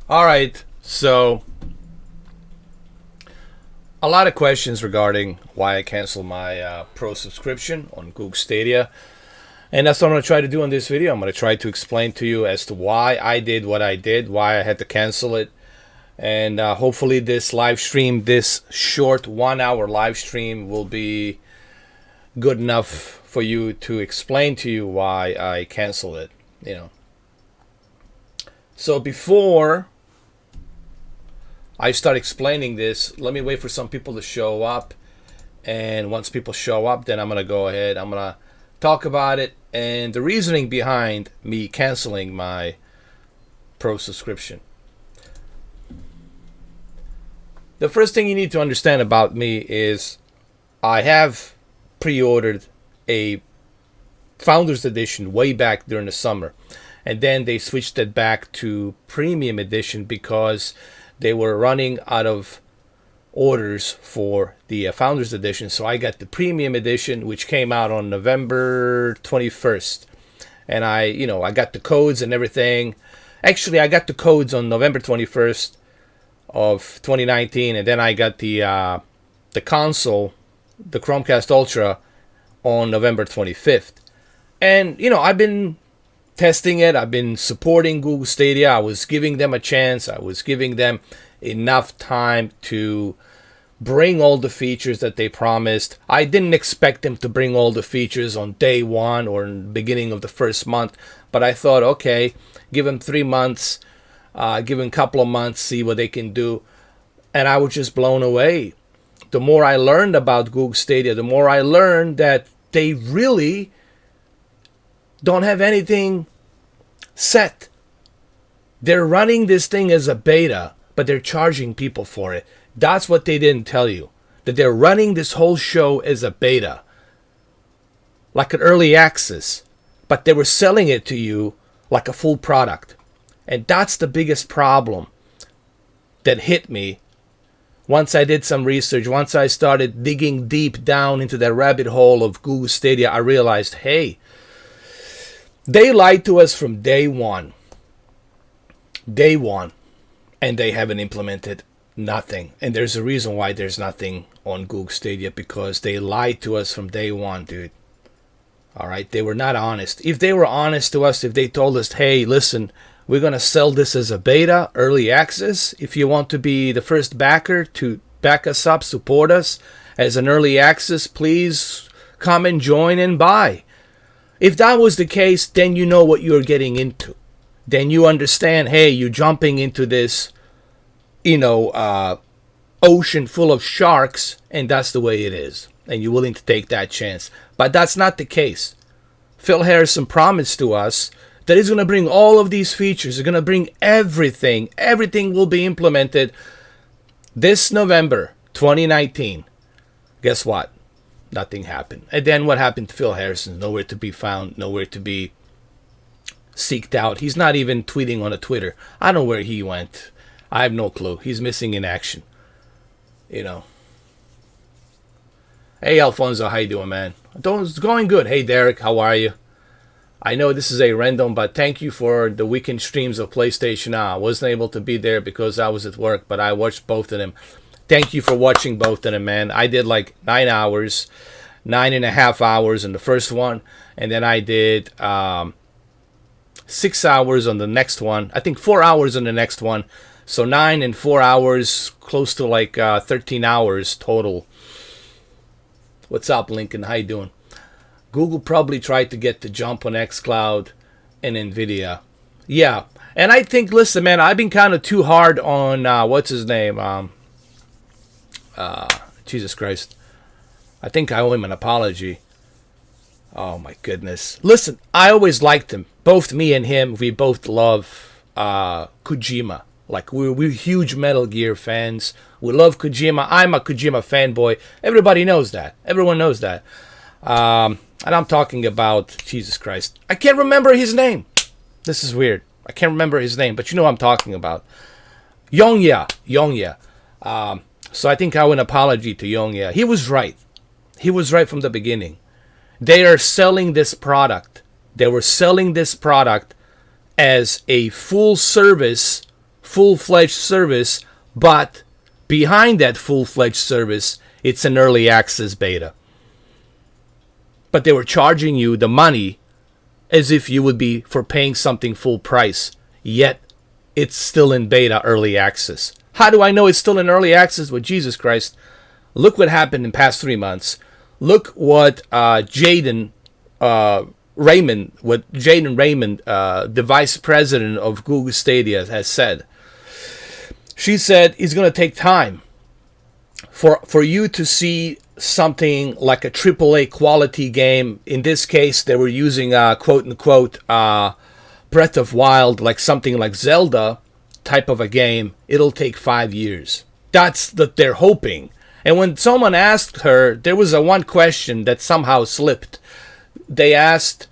All right, so a lot of questions regarding why I canceled my pro subscription on Google Stadia. And that's what I'm going to try to do in this video. I'm going to try to explain to you as to why I did what I did, why I had to cancel it. And hopefully this live stream, this short 1 hour live stream will be good enough for you to explain to you why I canceled it. So before I start explaining this, let me wait for some people to show up. And once people show up, then I'm going to go ahead. I'm going to talk about it and the reasoning behind me canceling my pro subscription. The first thing you need to understand about me is I have pre-ordered a Founders Edition way back during the summer. And then they switched it back to Premium Edition because they were running out of orders for the Founders Edition. So I got the Premium Edition, which came out on November 21st. And I got the codes and everything. Actually, I got the codes on November 21st of 2019. And then I got the console, the Chromecast Ultra, on November 25th. And, I've been testing it. I've been supporting Google Stadia. I was giving them a chance. I was giving them enough time to bring all the features that they promised. I didn't expect them to bring all the features on day one or in the beginning of the first month, but I thought, okay, give them 3 months, give them a couple of months, see what they can do. And I was just blown away. The more I learned about Google Stadia, the more I learned that they really don't have anything set. They're running this thing as a beta, but they're charging people for it. That's what they didn't tell you. That they're running this whole show as a beta, like an early access, but they were selling it to you like a full product. And that's the biggest problem that hit me once I did some research. Once I started digging deep down into that rabbit hole of Google Stadia, I realized, hey, they lied to us from day one. Day one. And they haven't implemented nothing. And there's a reason why there's nothing on Google Stadia, because they lied to us from day one, dude. All right? They were not honest. If they were honest to us, if they told us, hey, listen, we're going to sell this as a beta, early access. If you want to be the first backer to back us up, support us as an early access, please come and join and buy. If that was the case, then you know what you're getting into. Then you understand, hey, you're jumping into this, ocean full of sharks, and that's the way it is. And you're willing to take that chance. But that's not the case. Phil Harrison promised to us that he's going to bring all of these features. He's going to bring everything. Everything will be implemented this November 2019. Guess what? Nothing happened. And then what happened to Phil Harrison? Nowhere to be found, nowhere to be seeked out. He's not even tweeting on a Twitter. I don't know where he went. I have no clue. He's missing in action. Hey, Alfonso, how you doing, man? It's going good. Hey, Derek, how are you? I know this is a random, but thank you for the weekend streams of PlayStation Now. I wasn't able to be there because I was at work, but I watched both of them. Thank you for watching both of them, man. I did like 9 hours, 9.5 hours in the first one, and then I did 6 hours on the next one. I think 4 hours on the next one. So 9 and 4 hours, close to like 13 hours total. What's up, Lincoln? How you doing? Google probably tried to get the jump on xCloud and NVIDIA. Yeah, and I think, listen, man, I've been kind of too hard on, what's his name? Jesus Christ. I think I owe him an apology. Oh, my goodness. Listen, I always liked him. Both me and him, we both love Kojima. Like, we're huge Metal Gear fans. We love Kojima. I'm a Kojima fanboy. Everybody knows that. Everyone knows that. And I'm talking about, Jesus Christ, I can't remember his name. This is weird. I can't remember his name, but you know what I'm talking about. Yongya. So I think I owe an apology to Yongya. He was right. He was right from the beginning. They are selling this product. They were selling this product as a full service full-fledged service, but behind that full-fledged service, it's an early access beta. But they were charging you the money as if you would be for paying something full price, yet it's still in beta early access. How do I know it's still in early access? Well, Jesus Christ, look what happened in the past 3 months. Look what Jaden Raymond, the vice president of Google Stadia, has said. She said it's going to take time for you to see something like a AAA quality game. In this case, they were using quote unquote Breath of Wild, like something like Zelda type of a game. It'll take 5 years. That's that they're hoping. And when someone asked her, there was one question that somehow slipped. They asked,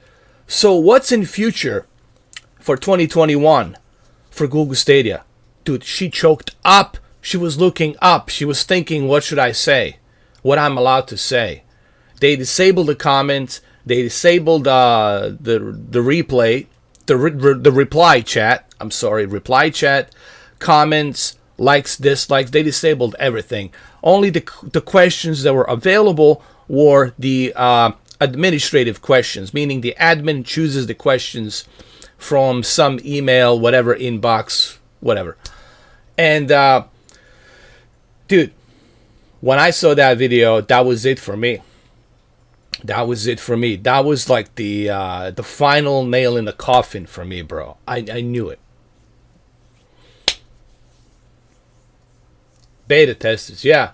so what's in future for 2021 for Google Stadia? Dude, she choked up. She was looking up. She was thinking, what should I say? What I'm allowed to say. They disabled the comments. They disabled the replay, the reply chat. I'm sorry, reply chat, comments, likes, dislikes. They disabled everything. Only the questions that were available were the administrative questions, meaning the admin chooses the questions from some email, whatever, inbox, whatever. And dude, when I saw that video, that was it for me. That was it for me. That was like the final nail in the coffin for me, bro. I knew it. Beta testers, yeah.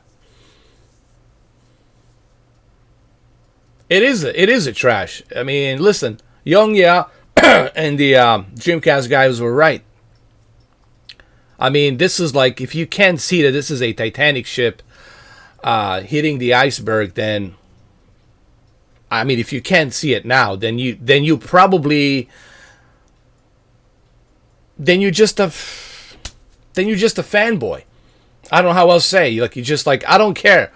It is a trash. I mean, listen, Young, yeah, and the Dreamcast guys were right. I mean, this is like, if you can't see that this is a Titanic ship hitting the iceberg, then, I mean, if you can't see it now, then you're just a fanboy. I don't know how else to say. Like, you just like, I don't care.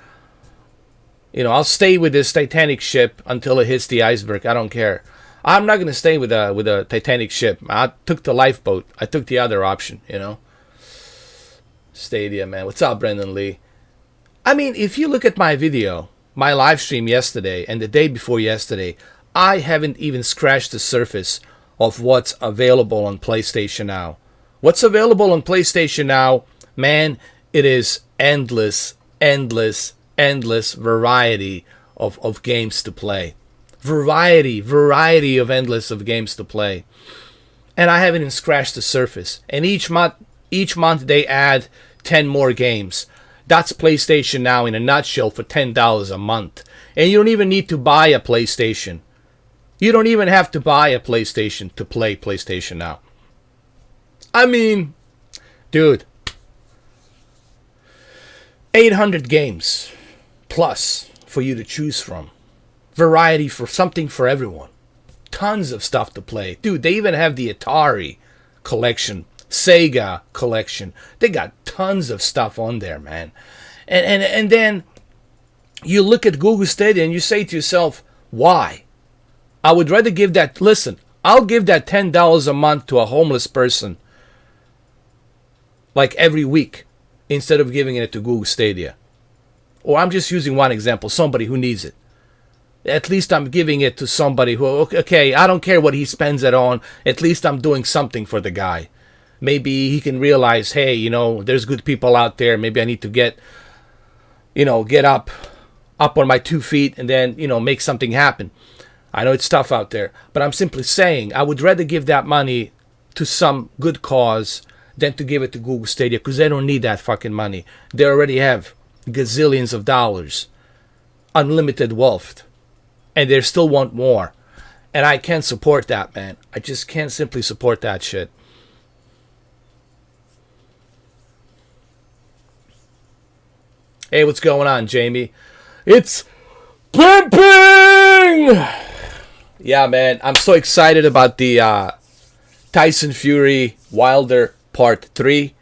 You know, I'll stay with this Titanic ship until it hits the iceberg. I don't care. I'm not gonna stay with a Titanic ship. I took the lifeboat. I took the other option. You know. Stadia, man. What's up, Brendan Lee? I mean, if you look at my video, my live stream yesterday and the day before yesterday, I haven't even scratched the surface of what's available on PlayStation Now. What's available on PlayStation Now, man, it is endless variety of games to play. Variety of endless of games to play. And I haven't even scratched the surface. And each month they add 10 more games. That's PlayStation Now in a nutshell for $10 a month. And you don't even need to buy a PlayStation. You don't even have to buy a PlayStation to play PlayStation Now. I mean, dude, 800 games plus for you to choose from. Variety for something for everyone. Tons of stuff to play. Dude, they even have the Atari collection, Sega collection. They got tons of stuff on there, man. And then you look at Google Stadia and you say to yourself, why? I would rather give that, listen, I'll give that $10 a month to a homeless person like every week instead of giving it to Google Stadia. Or I'm just using one example, somebody who needs it. At least I'm giving it to somebody who, okay, I don't care what he spends it on. At least I'm doing something for the guy. Maybe he can realize, hey, you know, there's good people out there. Maybe I need to get up on my 2 feet and then, you know, make something happen. I know it's tough out there, but I'm simply saying I would rather give that money to some good cause than to give it to Google Stadia because they don't need that fucking money. They already have gazillions of dollars, unlimited wealth, and they still want more. And I can't support that, man. I just can't simply support that shit. Hey, what's going on, Jamie? It's pimping! Yeah, man, I'm so excited about the Tyson Fury Wilder Part 3.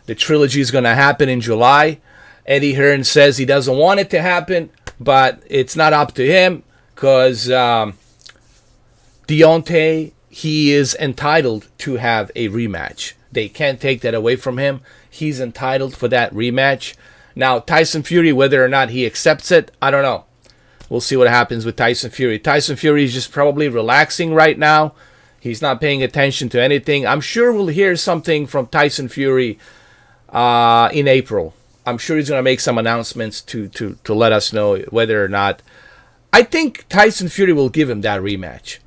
The trilogy is going to happen in July. Eddie Hearn says he doesn't want it to happen, but it's not up to him because Deontay, he is entitled to have a rematch. They can't take that away from him. He's entitled for that rematch. Now, Tyson Fury, whether or not he accepts it, I don't know. We'll see what happens with Tyson Fury. Tyson Fury is just probably relaxing right now. He's not paying attention to anything. I'm sure we'll hear something from Tyson Fury in April. I'm sure he's going to make some announcements to let us know whether or not. I think Tyson Fury will give him that rematch.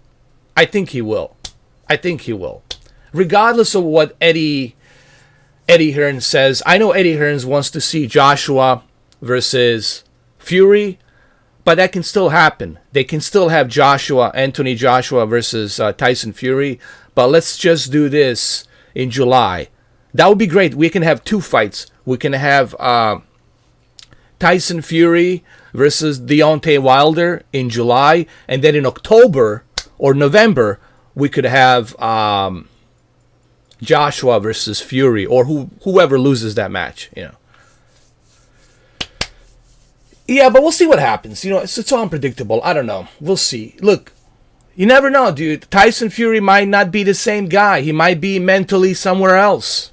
I think he will. Regardless of what Eddie Hearn says. I know Eddie Hearn wants to see Joshua versus Fury, but that can still happen. They can still have Anthony Joshua versus Tyson Fury, but let's just do this in July. That would be great. We can have 2 fights. We can have Tyson Fury versus Deontay Wilder in July, and then in October or November, we could have Joshua versus Fury, or whoever loses that match, Yeah, but we'll see what happens. It's all unpredictable. I don't know. We'll see. Look, you never know, dude. Tyson Fury might not be the same guy. He might be mentally somewhere else.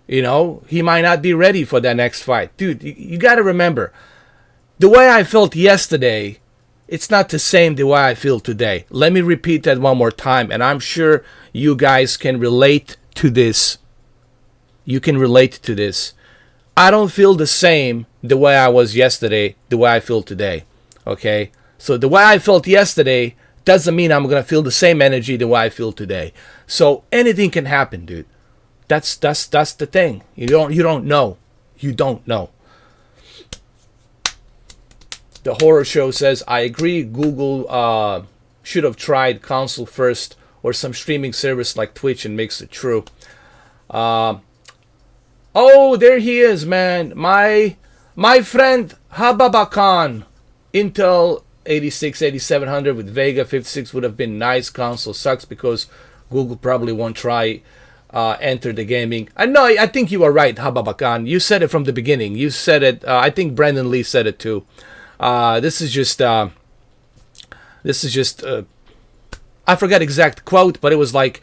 He might not be ready for that next fight. Dude, you got to remember, the way I felt yesterday, it's not the same the way I feel today. Let me repeat that one more time, and I'm sure you guys can relate to this. You can relate to this. I don't feel the same the way I was yesterday, the way I feel today. Okay? So the way I felt yesterday doesn't mean I'm going to feel the same energy the way I feel today. So anything can happen, dude. That's the thing. You don't know. You don't know. The Horror Show says, I agree, Google should have tried console first or some streaming service like Twitch and makes it true. Oh, there he is, man. My friend Hababakan. Intel 86-8700 with Vega 56 would have been nice. Console sucks because Google probably won't try enter the gaming. I think you are right, Hababakan. You said it from the beginning. You said it. I think Brendan Lee said it too. This is just I forgot exact quote, but it was like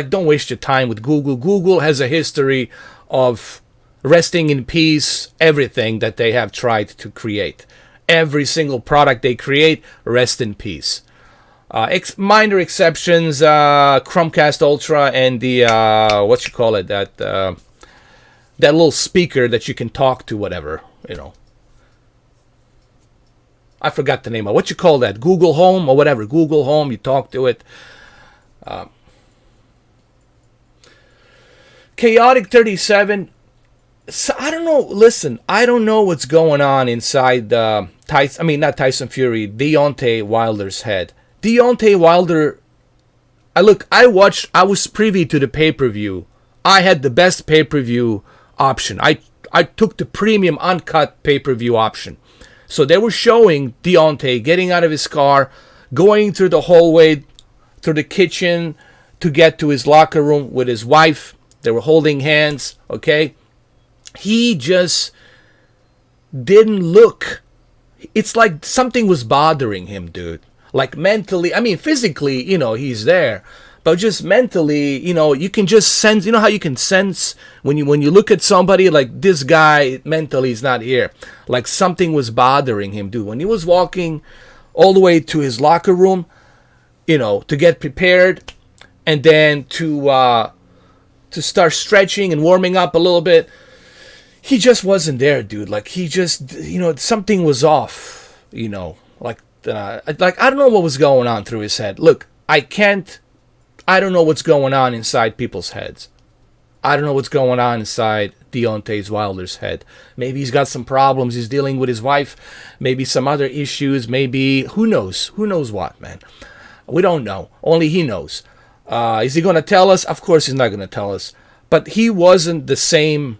don't waste your time with Google. Google has a history of resting in peace everything that they have tried to create. Every single product they create, rest in peace. Minor exceptions, Chromecast Ultra and the that little speaker that you can talk to, whatever, I forgot the name of what you call that, Google Home or whatever. Google Home, you talk to it. Chaotic 37. So, I don't know. Listen, I don't know what's going on inside not Tyson Fury, Deontay Wilder's head. Deontay Wilder, I was privy to the pay-per-view. I had the best pay-per-view option. I took the premium uncut pay-per-view option. So they were showing Deontay getting out of his car, going through the hallway, through the kitchen to get to his locker room with his wife. They were holding hands, okay? He just didn't look. It's like something was bothering him, dude. Like mentally, physically, he's there. But just mentally, you can just sense, how you can sense when you look at somebody like this guy mentally is not here. Like something was bothering him, dude. When he was walking all the way to his locker room, to get prepared and then to start stretching and warming up a little bit, he just wasn't there, dude. Like he just, something was off, like I don't know what was going on through his head. Look, I don't know what's going on inside people's heads. I don't know what's going on inside Deontay Wilder's head. Maybe he's got some problems. He's dealing with his wife. Maybe some other issues. Maybe, who knows? Who knows what, man? We don't know. Only he knows. Is he going to tell us? Of course he's not going to tell us. But he wasn't the same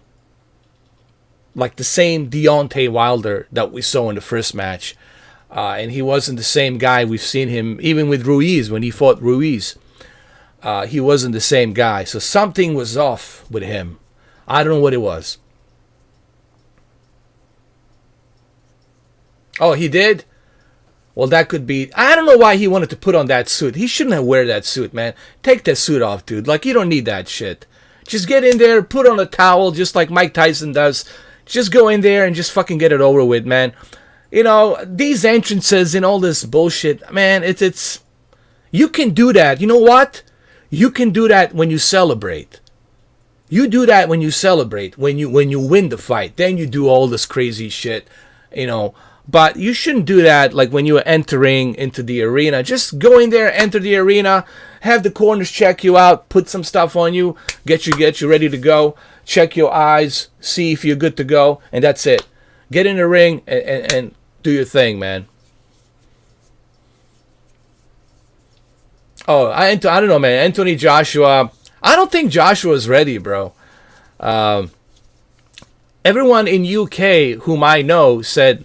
Deontay Wilder that we saw in the first match. And he wasn't the same guy we've seen him, even with Ruiz, when he fought Ruiz. He wasn't the same guy. So something was off with him. I don't know what it was. Oh, he did? Well, that could be. I don't know why he wanted to put on that suit. He shouldn't have wear that suit, man. Take that suit off, dude. Like, you don't need that shit. Just get in there, put on a towel, just like Mike Tyson does. Just go in there and just fucking get it over with, man. You know, these entrances and all this bullshit, man, it's you can do that. You know what? You can do that when you celebrate. You do that when you celebrate, when you win the fight. Then you do all this crazy shit, you know. But you shouldn't do that like when you're entering into the arena. Just go in there, enter the arena, have the corners check you out, put some stuff on you, get you ready to go, check your eyes, see if you're good to go, and that's it. Get in the ring and do your thing, man. Oh, I don't know, man. Anthony Joshua. I don't think Joshua's ready, bro. Everyone in UK whom I know said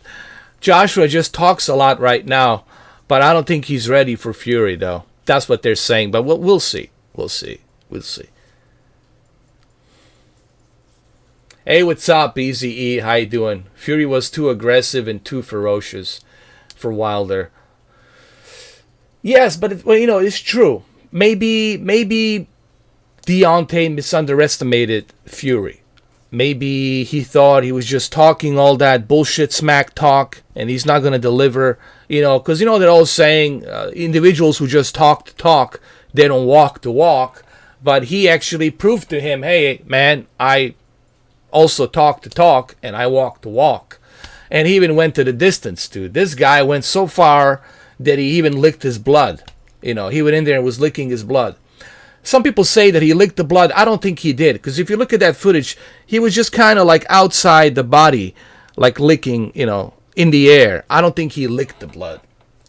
Joshua just talks a lot right now, but I don't think he's ready for Fury, though. That's what they're saying, but we'll see. We'll see. Hey, what's up, Easy E? How you doing? Fury was too aggressive and too ferocious for Wilder. Yes, but it's true. Maybe Deontay misunderestimated Fury. Maybe he thought he was just talking all that bullshit smack talk and he's not going to deliver, because they're all saying individuals who just talk the talk, they don't walk the walk. But he actually proved to him, hey, man, I also talk the talk and I walk the walk. And he even went to the distance, dude. This guy went so far that he even licked his blood. He went in there and was licking his blood. Some people say that he licked the blood. I don't think he did. Because if you look at that footage, he was just kind of like outside the body, like licking, in the air. I don't think he licked the blood,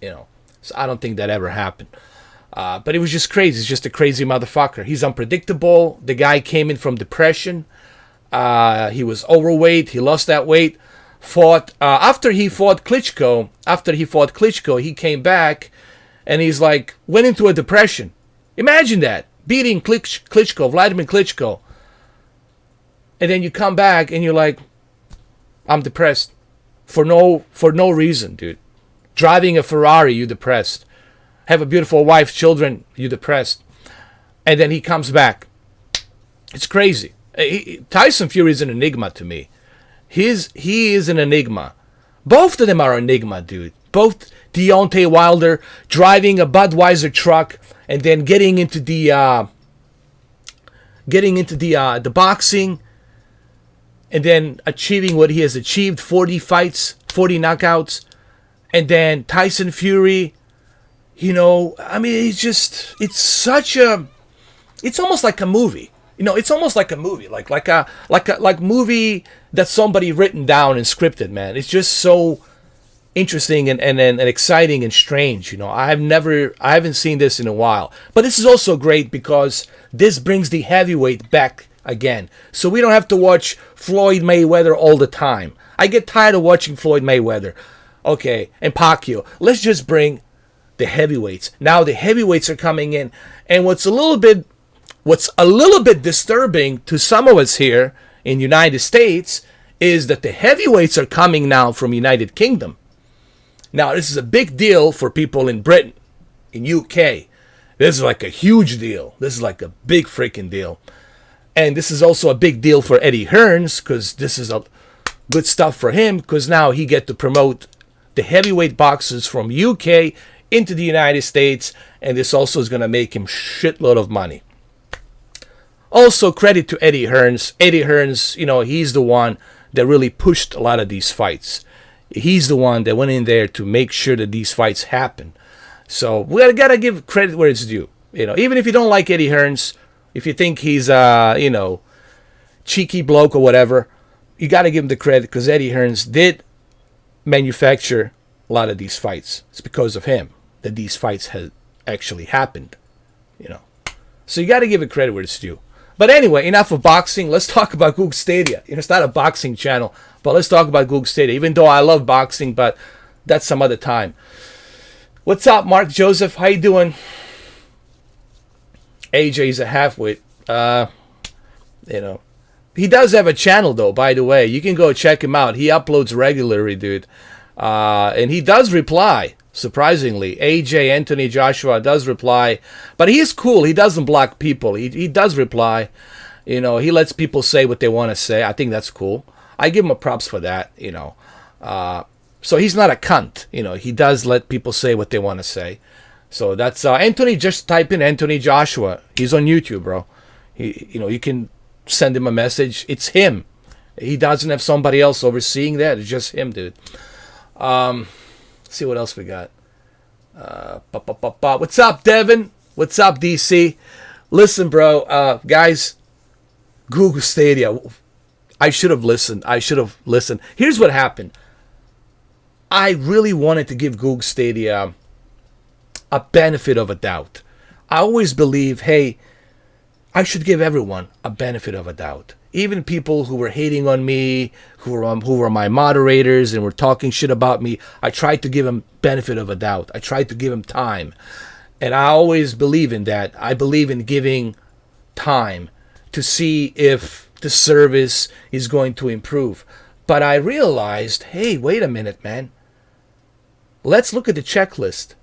So I don't think that ever happened. But it was just crazy. He's just a crazy motherfucker. He's unpredictable. The guy came in from depression. He was overweight. He lost that weight. After he fought Klitschko, he came back and he's like, went into a depression. Imagine that. Beating Vladimir Klitschko. And then you come back and you're like, I'm depressed. For no reason, dude. Driving a Ferrari, you depressed. Have a beautiful wife, children, you depressed. And then he comes back. It's crazy. Tyson Fury is an enigma to me. He is an enigma. Both of them are an enigma, dude. Both Deontay Wilder driving a Budweiser truck and then getting into the boxing and then achieving what he has achieved, 40 fights, 40 knockouts. And then Tyson Fury, it's almost like a movie. It's almost like a movie, like movie that somebody written down and scripted, man. It's just so interesting and exciting and strange. I haven't seen this in a while. But this is also great because this brings the heavyweight back again. So we don't have to watch Floyd Mayweather all the time. I get tired of watching Floyd Mayweather. Okay, and Pacquiao. Let's just bring the heavyweights. Now the heavyweights are coming in. And what's a little bit disturbing to some of us here in the United States is that the heavyweights are coming now from United Kingdom. Now, this is a big deal for people in Britain, in UK. This is like a huge deal. This is like a big freaking deal. And this is also a big deal for Eddie Hearns because this is a good stuff for him because now he get to promote the heavyweight boxers from UK into the United States, and this also is going to make him shitload of money. Also, credit to Eddie Hearns. Eddie Hearns, he's the one that really pushed a lot of these fights. He's the one that went in there to make sure that these fights happen. So we gotta give credit where it's due. Even if you don't like Eddie Hearns, if you think he's cheeky bloke or whatever, you gotta give him the credit because Eddie Hearns did manufacture a lot of these fights. It's because of him that these fights have actually happened. So you gotta give it credit where it's due. But anyway, enough of boxing. Let's talk about Google Stadia. It's not a boxing channel, but let's talk about Google Stadia. Even though I love boxing, but that's some other time. What's up, Mark Joseph? How you doing? AJ's a halfwit. He does have a channel, though, by the way. You can go check him out. He uploads regularly, dude. And he does reply, surprisingly. AJ, Anthony Joshua does reply. But he's cool. He doesn't block people. He does reply. He lets people say what they want to say. I think that's cool. I give him a props for that. So he's not a cunt. He does let people say what they want to say. So that's Anthony. Just type in Anthony Joshua. He's on YouTube, bro. You can send him a message. It's him. He doesn't have somebody else overseeing that. It's just him, dude. Let's see what else we got. What's up, Devin? What's up, DC? Listen, bro, guys. Google Stadia. I should have listened. Here's what happened. I really wanted to give Google Stadia a benefit of a doubt. I always believe, hey, I should give everyone a benefit of a doubt. Even people who were hating on me, who were my moderators and were talking shit about me, I tried to give them benefit of a doubt. I tried to give them time. And I always believe in that. I believe in giving time to see if the service is going to improve. But I realized, hey, wait a minute, man. Let's look at the checklist.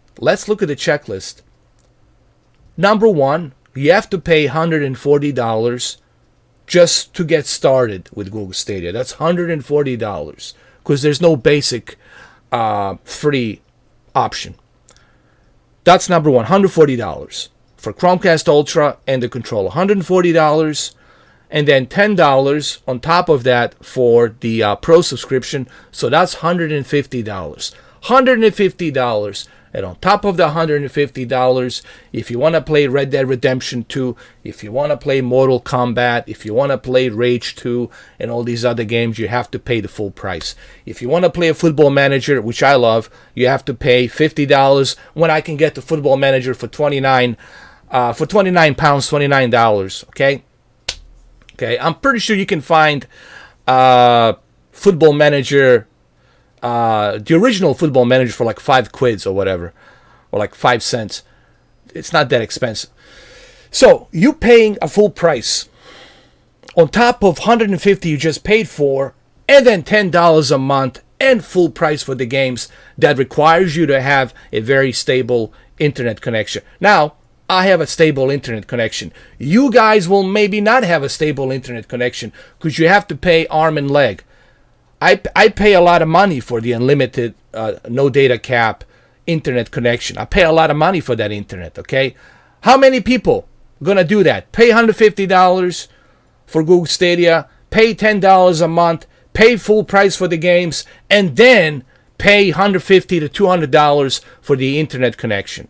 Number one, you have to pay $140 just to get started with Google Stadia. That's $140 because there's no basic free option. That's number one, $140 for Chromecast Ultra and the controller. $140 and then $10 on top of that for the Pro subscription. So that's $150. $150. And on top of the $150, if you want to play Red Dead Redemption 2, if you want to play Mortal Kombat, if you want to play Rage 2 and all these other games, you have to pay the full price. If you want to play a Football Manager, which I love, you have to pay $50 when I can get the Football Manager for £29, $29. Okay? I'm pretty sure you can find Football Manager, the original Football Manager for like £5 or whatever, or like 5 cents. It's not that expensive. So you paying a full price on top of $150 you just paid for, and then $10 a month and full price for the games. That requires you to have a very stable internet connection. Now, I have a stable internet connection. You guys will maybe not have a stable internet connection because you have to pay arm and leg. I pay a lot of money for the unlimited, no data cap internet connection. I pay a lot of money for that internet, okay? How many people are going to do that? Pay $150 for Google Stadia, pay $10 a month, pay full price for the games, and then pay $150 to $200 for the internet connection.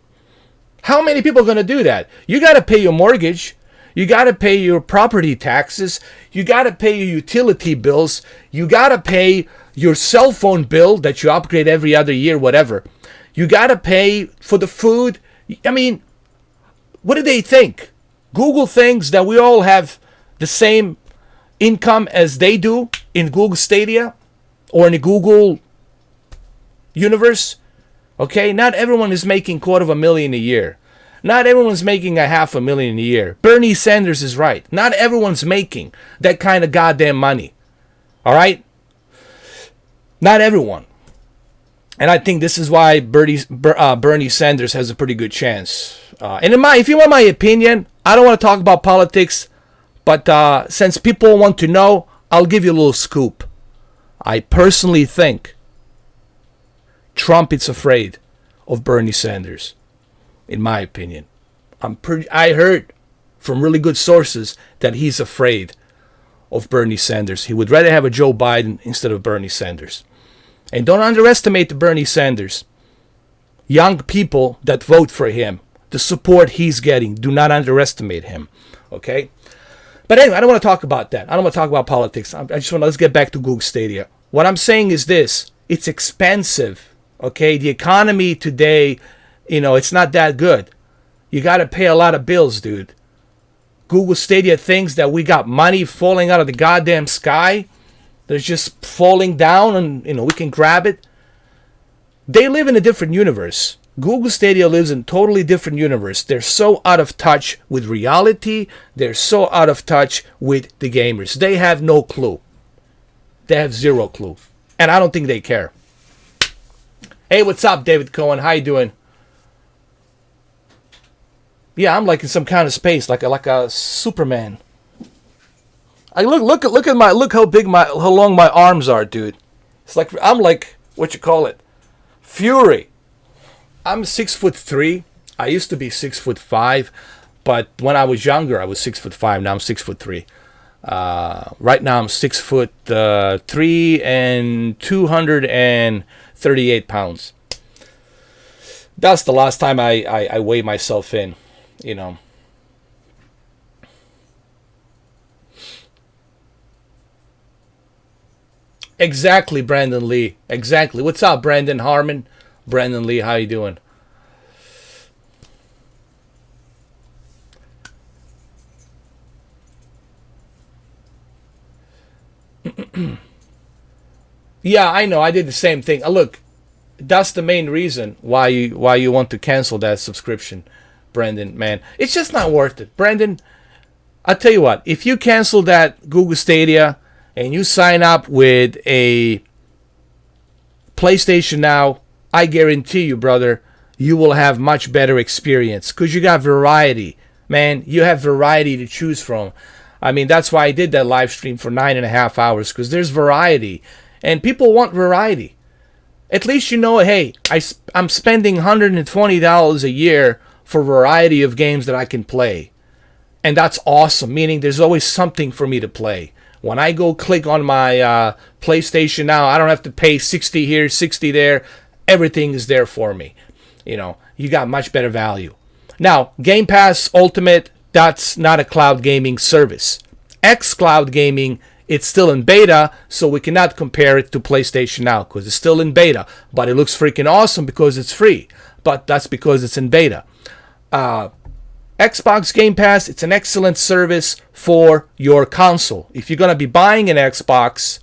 How many people are going to do that? You got to pay your mortgage. You got to pay your property taxes. You got to pay your utility bills. You got to pay your cell phone bill that you upgrade every other year, whatever. You got to pay for the food. I mean, what do they think? Google thinks that we all have the same income as they do in Google Stadia or in the Google universe. Okay, not everyone is making $250,000 a year. Not everyone's making $500,000 a year. Bernie Sanders is right. Not everyone's making that kind of goddamn money. All right? Not everyone. And I think this is why Bernie Sanders has a pretty good chance. And if you want my opinion, I don't want to talk about politics, but since people want to know, I'll give you a little scoop. I personally think Trump is afraid of Bernie Sanders. In my opinion, I heard from really good sources that he's afraid of Bernie Sanders. He would rather have a Joe Biden instead of Bernie Sanders. And don't underestimate Bernie Sanders. Young people that vote for him, the support he's getting, do not underestimate him. Okay? But anyway, I don't want to talk about that. I don't want to talk about politics. Let's get back to Google Stadia. What I'm saying is this. It's expensive. Okay? The economy today, it's not that good. You got to pay a lot of bills, dude. Google Stadia thinks that we got money falling out of the goddamn sky. That's just falling down and, we can grab it. They live in a different universe. Google Stadia lives in a totally different universe. They're so out of touch with reality. They're so out of touch with the gamers. They have no clue. They have zero clue. And I don't think they care. Hey, what's up, David Cohen? How you doing? Yeah, I'm like in some kind of space, like a Superman. I look how big how long my arms are, dude. It's like I'm like what you call it, Fury. I'm 6'3". I used to be 6'5", but when I was younger, I was 6'5". Now I'm 6'3". Right now I'm 6'3" and 238 pounds. That's the last time I weighed myself in, you know. Exactly, Brandon Lee. Exactly. What's up, Brandon Harmon? Brandon Lee, how you doing? Yeah, I know. I did the same thing. Look, that's the main reason why you want to cancel that subscription, Brandon. Man, it's just not worth it, Brandon. I'll tell you what. If you cancel that Google Stadia and you sign up with a PlayStation Now, I guarantee you, brother, you will have much better experience because you got variety, man. You have variety to choose from. I mean, that's why I did that live stream for 9.5 hours because there's variety, and people want variety. At least you know, hey, I'm spending $120 a year for a variety of games that I can play. And that's awesome, meaning there's always something for me to play. When I go click on my PlayStation Now, I don't have to pay 60 here, 60 there. Everything is there for me. You know, you got much better value. Now, Game Pass Ultimate, that's not a cloud gaming service. xCloud Gaming, it's still in beta, so we cannot compare it to PlayStation Now because it's still in beta. But it looks freaking awesome because it's free. But that's because it's in beta. Xbox Game Pass, it's an excellent service for your console. If you're going to be buying an Xbox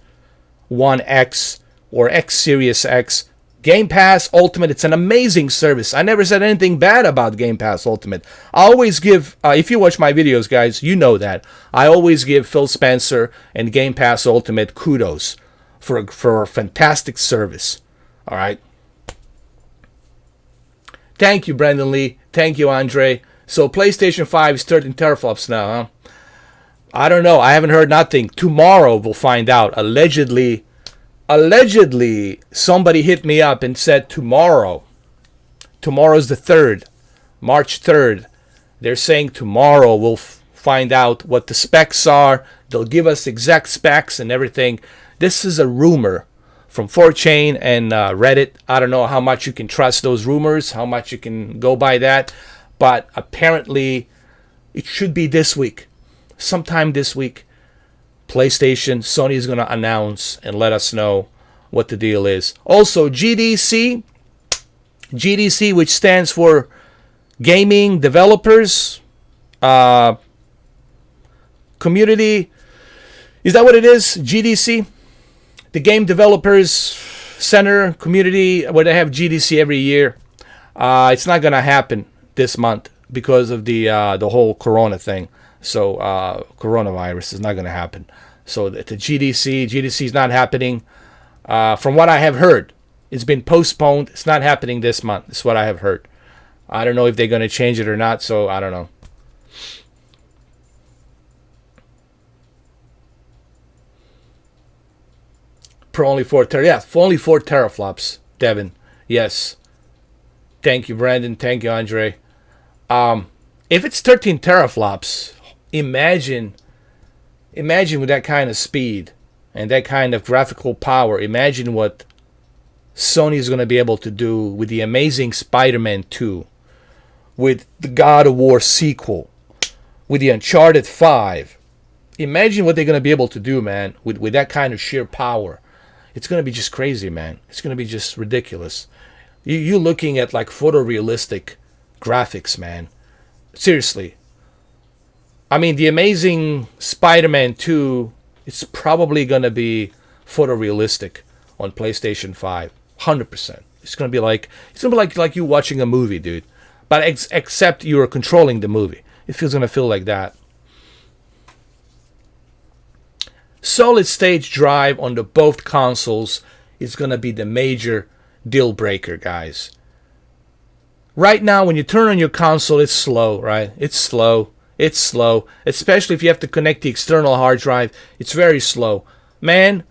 One X or X Series X, Game Pass Ultimate, it's an amazing service. I never said anything bad about Game Pass Ultimate. I always give, if you watch my videos, guys, you know that. I always give Phil Spencer and Game Pass Ultimate kudos for a fantastic service. All right. Thank you, Brandon Lee. Thank you, Andre. So PlayStation 5 is 13 teraflops now, huh? I don't know. I haven't heard nothing. Tomorrow we'll find out. Allegedly, somebody hit me up and said tomorrow's the 3rd, March 3rd. They're saying tomorrow we'll find out what the specs are. They'll give us exact specs and everything. This is a rumor from 4chan and Reddit. I don't know how much you can trust those rumors, how much you can go by that. But apparently, it should be this week. Sometime this week, PlayStation, Sony is going to announce and let us know what the deal is. Also, GDC, which stands for Gaming Developers Community. Is that what it is? GDC? The Game Developers Center Community, where they have GDC every year. It's not going to happen this month because of the whole corona thing. So coronavirus is not going to happen. So the GDC is not happening. From what I have heard, it's been postponed. It's not happening this month. That's what I have heard. I don't know if they're going to change it or not. So I don't know. For only 4 teraflops, Devin. Yes. Thank you, Brandon. Thank you, Andre. If it's 13 teraflops, imagine with that kind of speed and that kind of graphical power, imagine what Sony is going to be able to do with the amazing Spider-Man 2, with the God of War sequel, with the Uncharted 5. Imagine what they're going to be able to do, man, with that kind of sheer power. It's going to be just crazy, man. It's going to be just ridiculous. You're looking at like photorealistic graphics, man. Seriously. I mean, the amazing Spider-Man 2, it's probably going to be photorealistic on PlayStation 5. 100%. It's going to be like you watching a movie, dude. But except you are controlling the movie. It feels going to feel like that. Solid state drive on the both consoles is going to be the major deal breaker, guys. Right now, when you turn on your console, it's slow, right? It's slow. It's slow, especially if you have to connect the external hard drive. It's very slow. Man,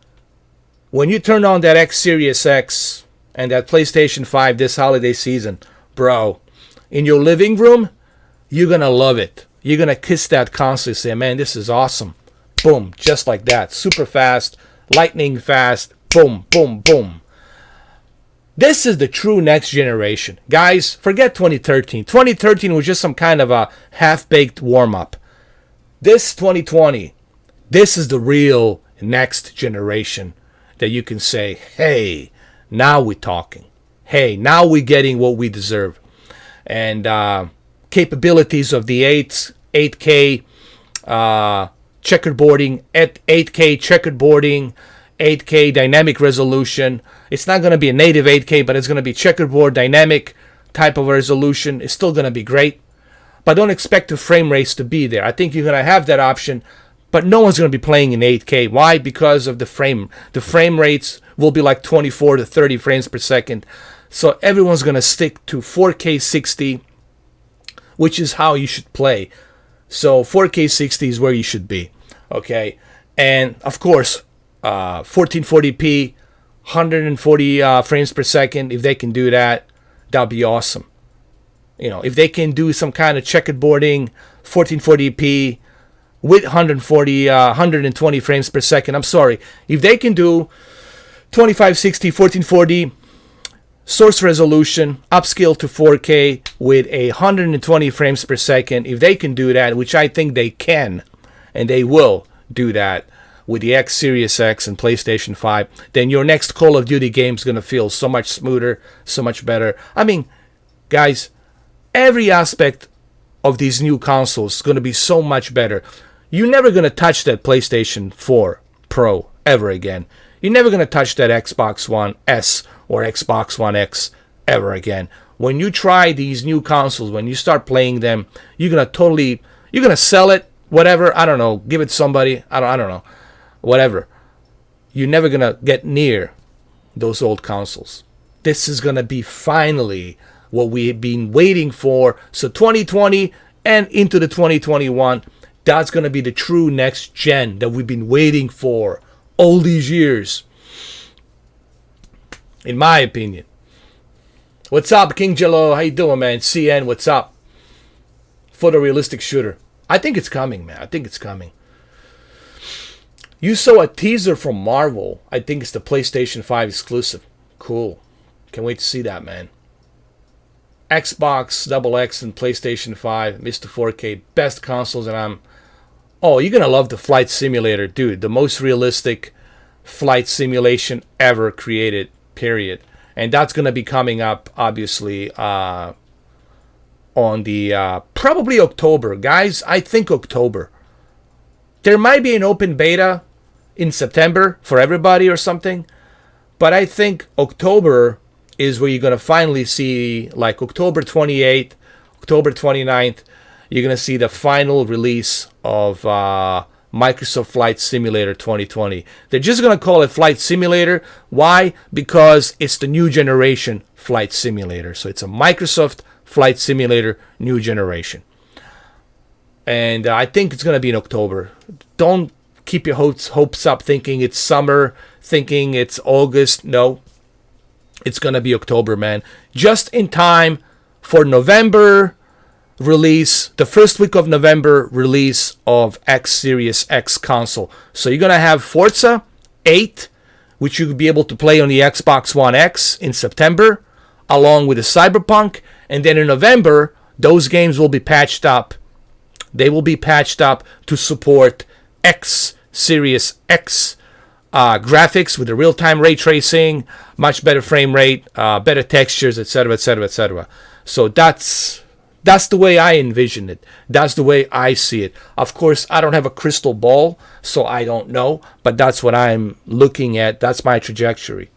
when you turn on that X Series X and that PlayStation 5 this holiday season, bro, in your living room, you're going to love it. You're going to kiss that console and say, man, this is awesome. Boom, just like that. Super fast, lightning fast, boom, boom, boom. This is the true next generation. Guys, forget 2013. 2013 was just some kind of a half-baked warm-up. This 2020, this is the real next generation that you can say, hey, now we're talking. Hey, now we're getting what we deserve. And capabilities of the 8K checkerboarding, 8K checkerboarding, 8K dynamic resolution. It's not going to be a native 8K, but it's going to be checkerboard dynamic type of resolution. It's still going to be great, but don't expect the frame rates to be there. I think you're going to have that option, but no one's going to be playing in 8K. Why? Because of the frame. The frame rates will be like 24 to 30 frames per second. So everyone's going to stick to 4K 60, which is how you should play. So 4K 60 is where you should be. Okay, and of course, 1440p, 140 frames per second. If they can do that, that'll be awesome. You know, if they can do some kind of checkerboarding, 1440p with 120 frames per second. I'm sorry, if they can do 2560, 1440 source resolution, upscale to 4K with 120 frames per second. If they can do that, which I think they can, and they will do that with the X Series X and PlayStation 5, then your next Call of Duty game is going to feel so much smoother, so much better. I mean, guys, every aspect of these new consoles is going to be so much better. You're never going to touch that PlayStation 4 Pro ever again. You're never going to touch that Xbox One S or Xbox One X ever again. When you try these new consoles, when you start playing them, you're going to sell it, whatever, I don't know, give it to somebody, I don't know, whatever. You're never going to get near those old consoles. This is going to be finally what we've been waiting for. So 2020 and into the 2021, that's going to be the true next gen that we've been waiting for all these years, in my opinion. What's up, King Jello? How you doing, man? CN, what's up? Photorealistic shooter. I think it's coming, man. I think it's coming. You saw a teaser from Marvel. I think it's the PlayStation 5 exclusive. Cool. Can't wait to see that, man. Xbox XX and PlayStation 5, Mr. 4K, best consoles, and oh, you're going to love the flight simulator, dude. The most realistic flight simulation ever created, period. And that's going to be coming up, obviously, on the, probably October. Guys, I think October. There might be an open beta in September for everybody or something. But I think October is where you're going to finally see, like October 28th, October 29th, you're going to see the final release of Microsoft Flight Simulator 2020. They're just going to call it Flight Simulator. Why? Because it's the new generation Flight Simulator. So it's a Microsoft Flight Simulator new generation. And I think it's going to be in October. Don't keep your hopes up thinking it's summer, thinking it's August. No, it's going to be October, man. Just in time for November release, the first week of November release of X Series X console. So you're going to have Forza 8, which you'll be able to play on the Xbox One X in September, along with the Cyberpunk. And then in November, those games will be patched up. They will be patched up to support X Series X graphics with the real-time ray tracing, much better frame rate, better textures, etc., etc., etc. So that's the way I envision it. That's the way I see it. Of course, I don't have a crystal ball, so I don't know, but that's what I'm looking at. That's my trajectory.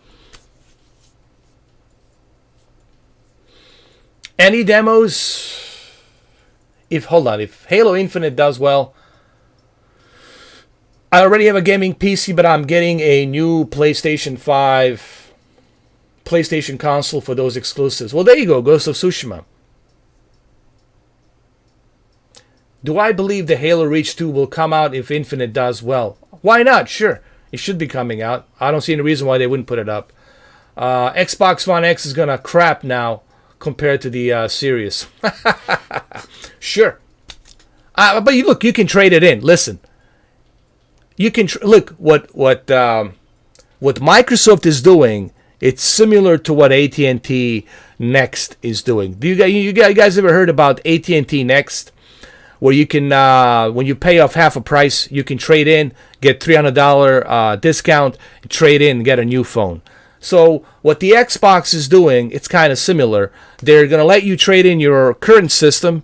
Any demos? If Halo Infinite does well, I already have a gaming PC, but I'm getting a new PlayStation 5 PlayStation console for those exclusives. Well, there you go, Ghost of Tsushima. Do I believe the Halo Reach 2 will come out if Infinite does well? Why not? Sure. It should be coming out. I don't see any reason why they wouldn't put it up. Xbox One X is going to crap now compared to the Series. Sure. But look, you can trade it in. Listen. You can look what Microsoft is doing. It's similar to what AT&T Next is doing. Do you guys ever heard about AT&T Next? Where you can, when you pay off half a price, you can trade in, get $300 discount, trade in, and get a new phone. So what the Xbox is doing, it's kind of similar. They're going to let you trade in your current system.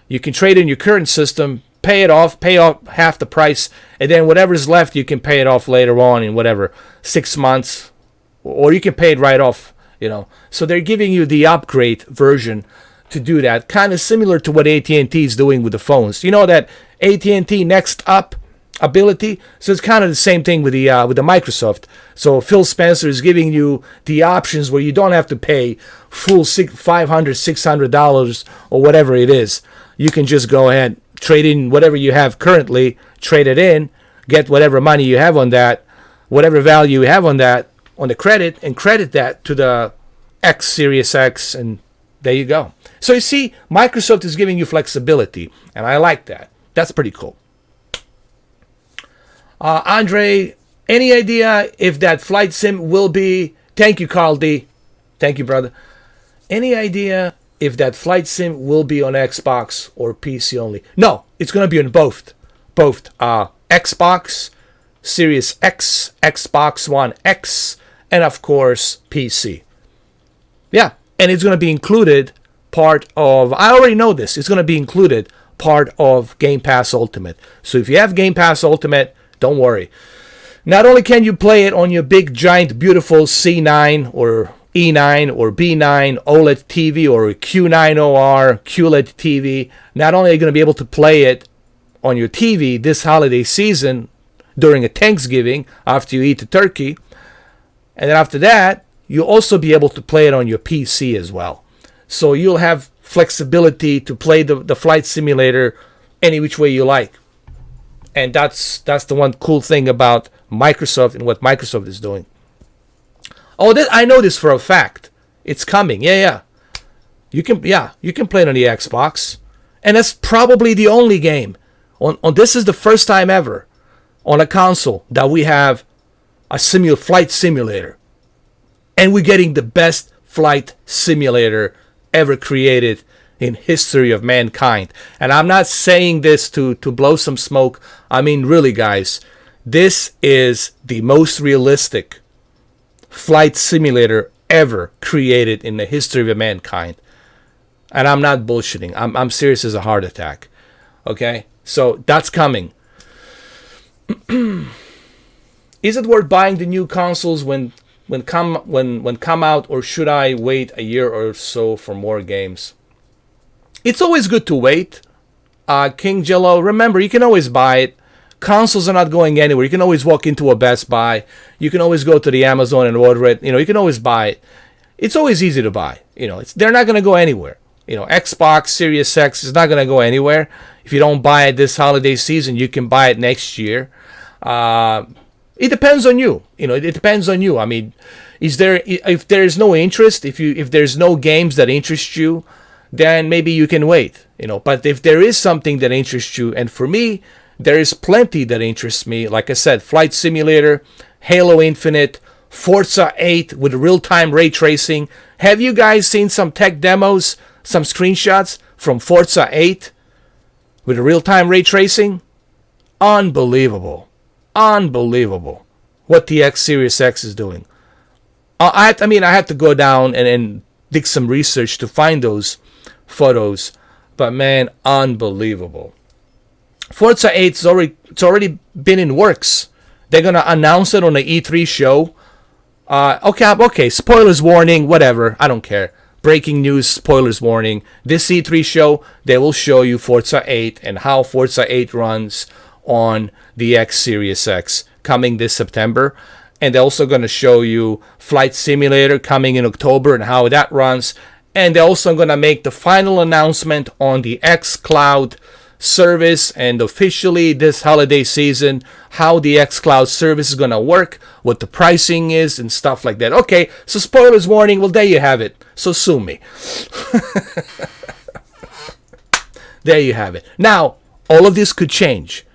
You can trade in your current system, pay off half the price, and then whatever's left, you can pay it off later on in whatever, 6 months, or you can pay it right off, So they're giving you the upgrade version to do that, kind of similar to what AT&T is doing with the phones. You know that AT&T Next Up ability, so it's kind of the same thing with the Microsoft. So Phil Spencer is giving you the options where you don't have to pay full $500, $600 or whatever it is. You can just go ahead, trade in whatever you have currently, trade it in, get whatever money you have on that, whatever value you have on that, on the credit, and credit that to the X Series X, and there you go. So you see, Microsoft is giving you flexibility, and I like that. That's pretty cool. Andre, any idea if that flight sim will be... Thank you, Carl D. Thank you, brother. Any idea if that flight sim will be on Xbox or PC only? No, it's going to be on both. Both Xbox, Series X, Xbox One X, and of course, PC. Yeah, and it's going to be included part of... I already know this. It's going to be included part of Game Pass Ultimate. So if you have Game Pass Ultimate, don't worry. Not only can you play it on your big, giant, beautiful C9 or E9 or B9 OLED TV or Q9OR QLED TV, not only are you going to be able to play it on your TV this holiday season during a Thanksgiving after you eat the turkey, and then after that, you'll also be able to play it on your PC as well. So you'll have flexibility to play the flight simulator any which way you like. And that's the one cool thing about Microsoft and what Microsoft is doing. Oh, I know this for a fact. It's coming. Yeah. You can play it on the Xbox. And that's probably the only game. On this is the first time ever on a console that we have a flight simulator. And we're getting the best flight simulator ever created in history of mankind. And I'm not saying this to blow some smoke. I mean, really, guys, this is the most realistic flight simulator ever created in the history of mankind. And I'm not bullshitting. I'm serious as a heart attack. Okay? So that's coming. Is it worth buying the new consoles when come out, or should I wait a year or so for more games? It's always good to wait. King Jello, remember, you can always buy it. Consoles are not going anywhere. You can always walk into a Best Buy. You can always go to the Amazon and order it. You can always buy it. It's always easy to buy. They're not going to go anywhere. Xbox Series X is not going to go anywhere. If you don't buy it this holiday season, you can buy it next year. It depends on you. It depends on you. I mean, if there's no interest, if there's no games that interest you, then maybe you can wait. But if there is something that interests you, and for me, there is plenty that interests me. Like I said, Flight Simulator, Halo Infinite, Forza 8 with real-time ray tracing. Have you guys seen some tech demos, some screenshots from Forza 8 with real-time ray tracing? Unbelievable. Unbelievable what the X Series X is doing. I had to go down and dig some research to find those photos, but man, unbelievable. Forza 8 it's already been in works. They're gonna announce it on the E3 show. Okay, spoilers warning, whatever, I don't care. Breaking news, spoilers warning. This E3 show, they will show you Forza 8 and how Forza 8 runs on the X Series X coming this September. And they're also going to show you Flight Simulator coming in October and how that runs. And they're also going to make the final announcement on the X Cloud service and officially this holiday season how the xCloud service is going to work, what the pricing is and stuff like that. Okay, so spoilers warning, well, there you have it. So sue me. There you have it. Now, all of this could change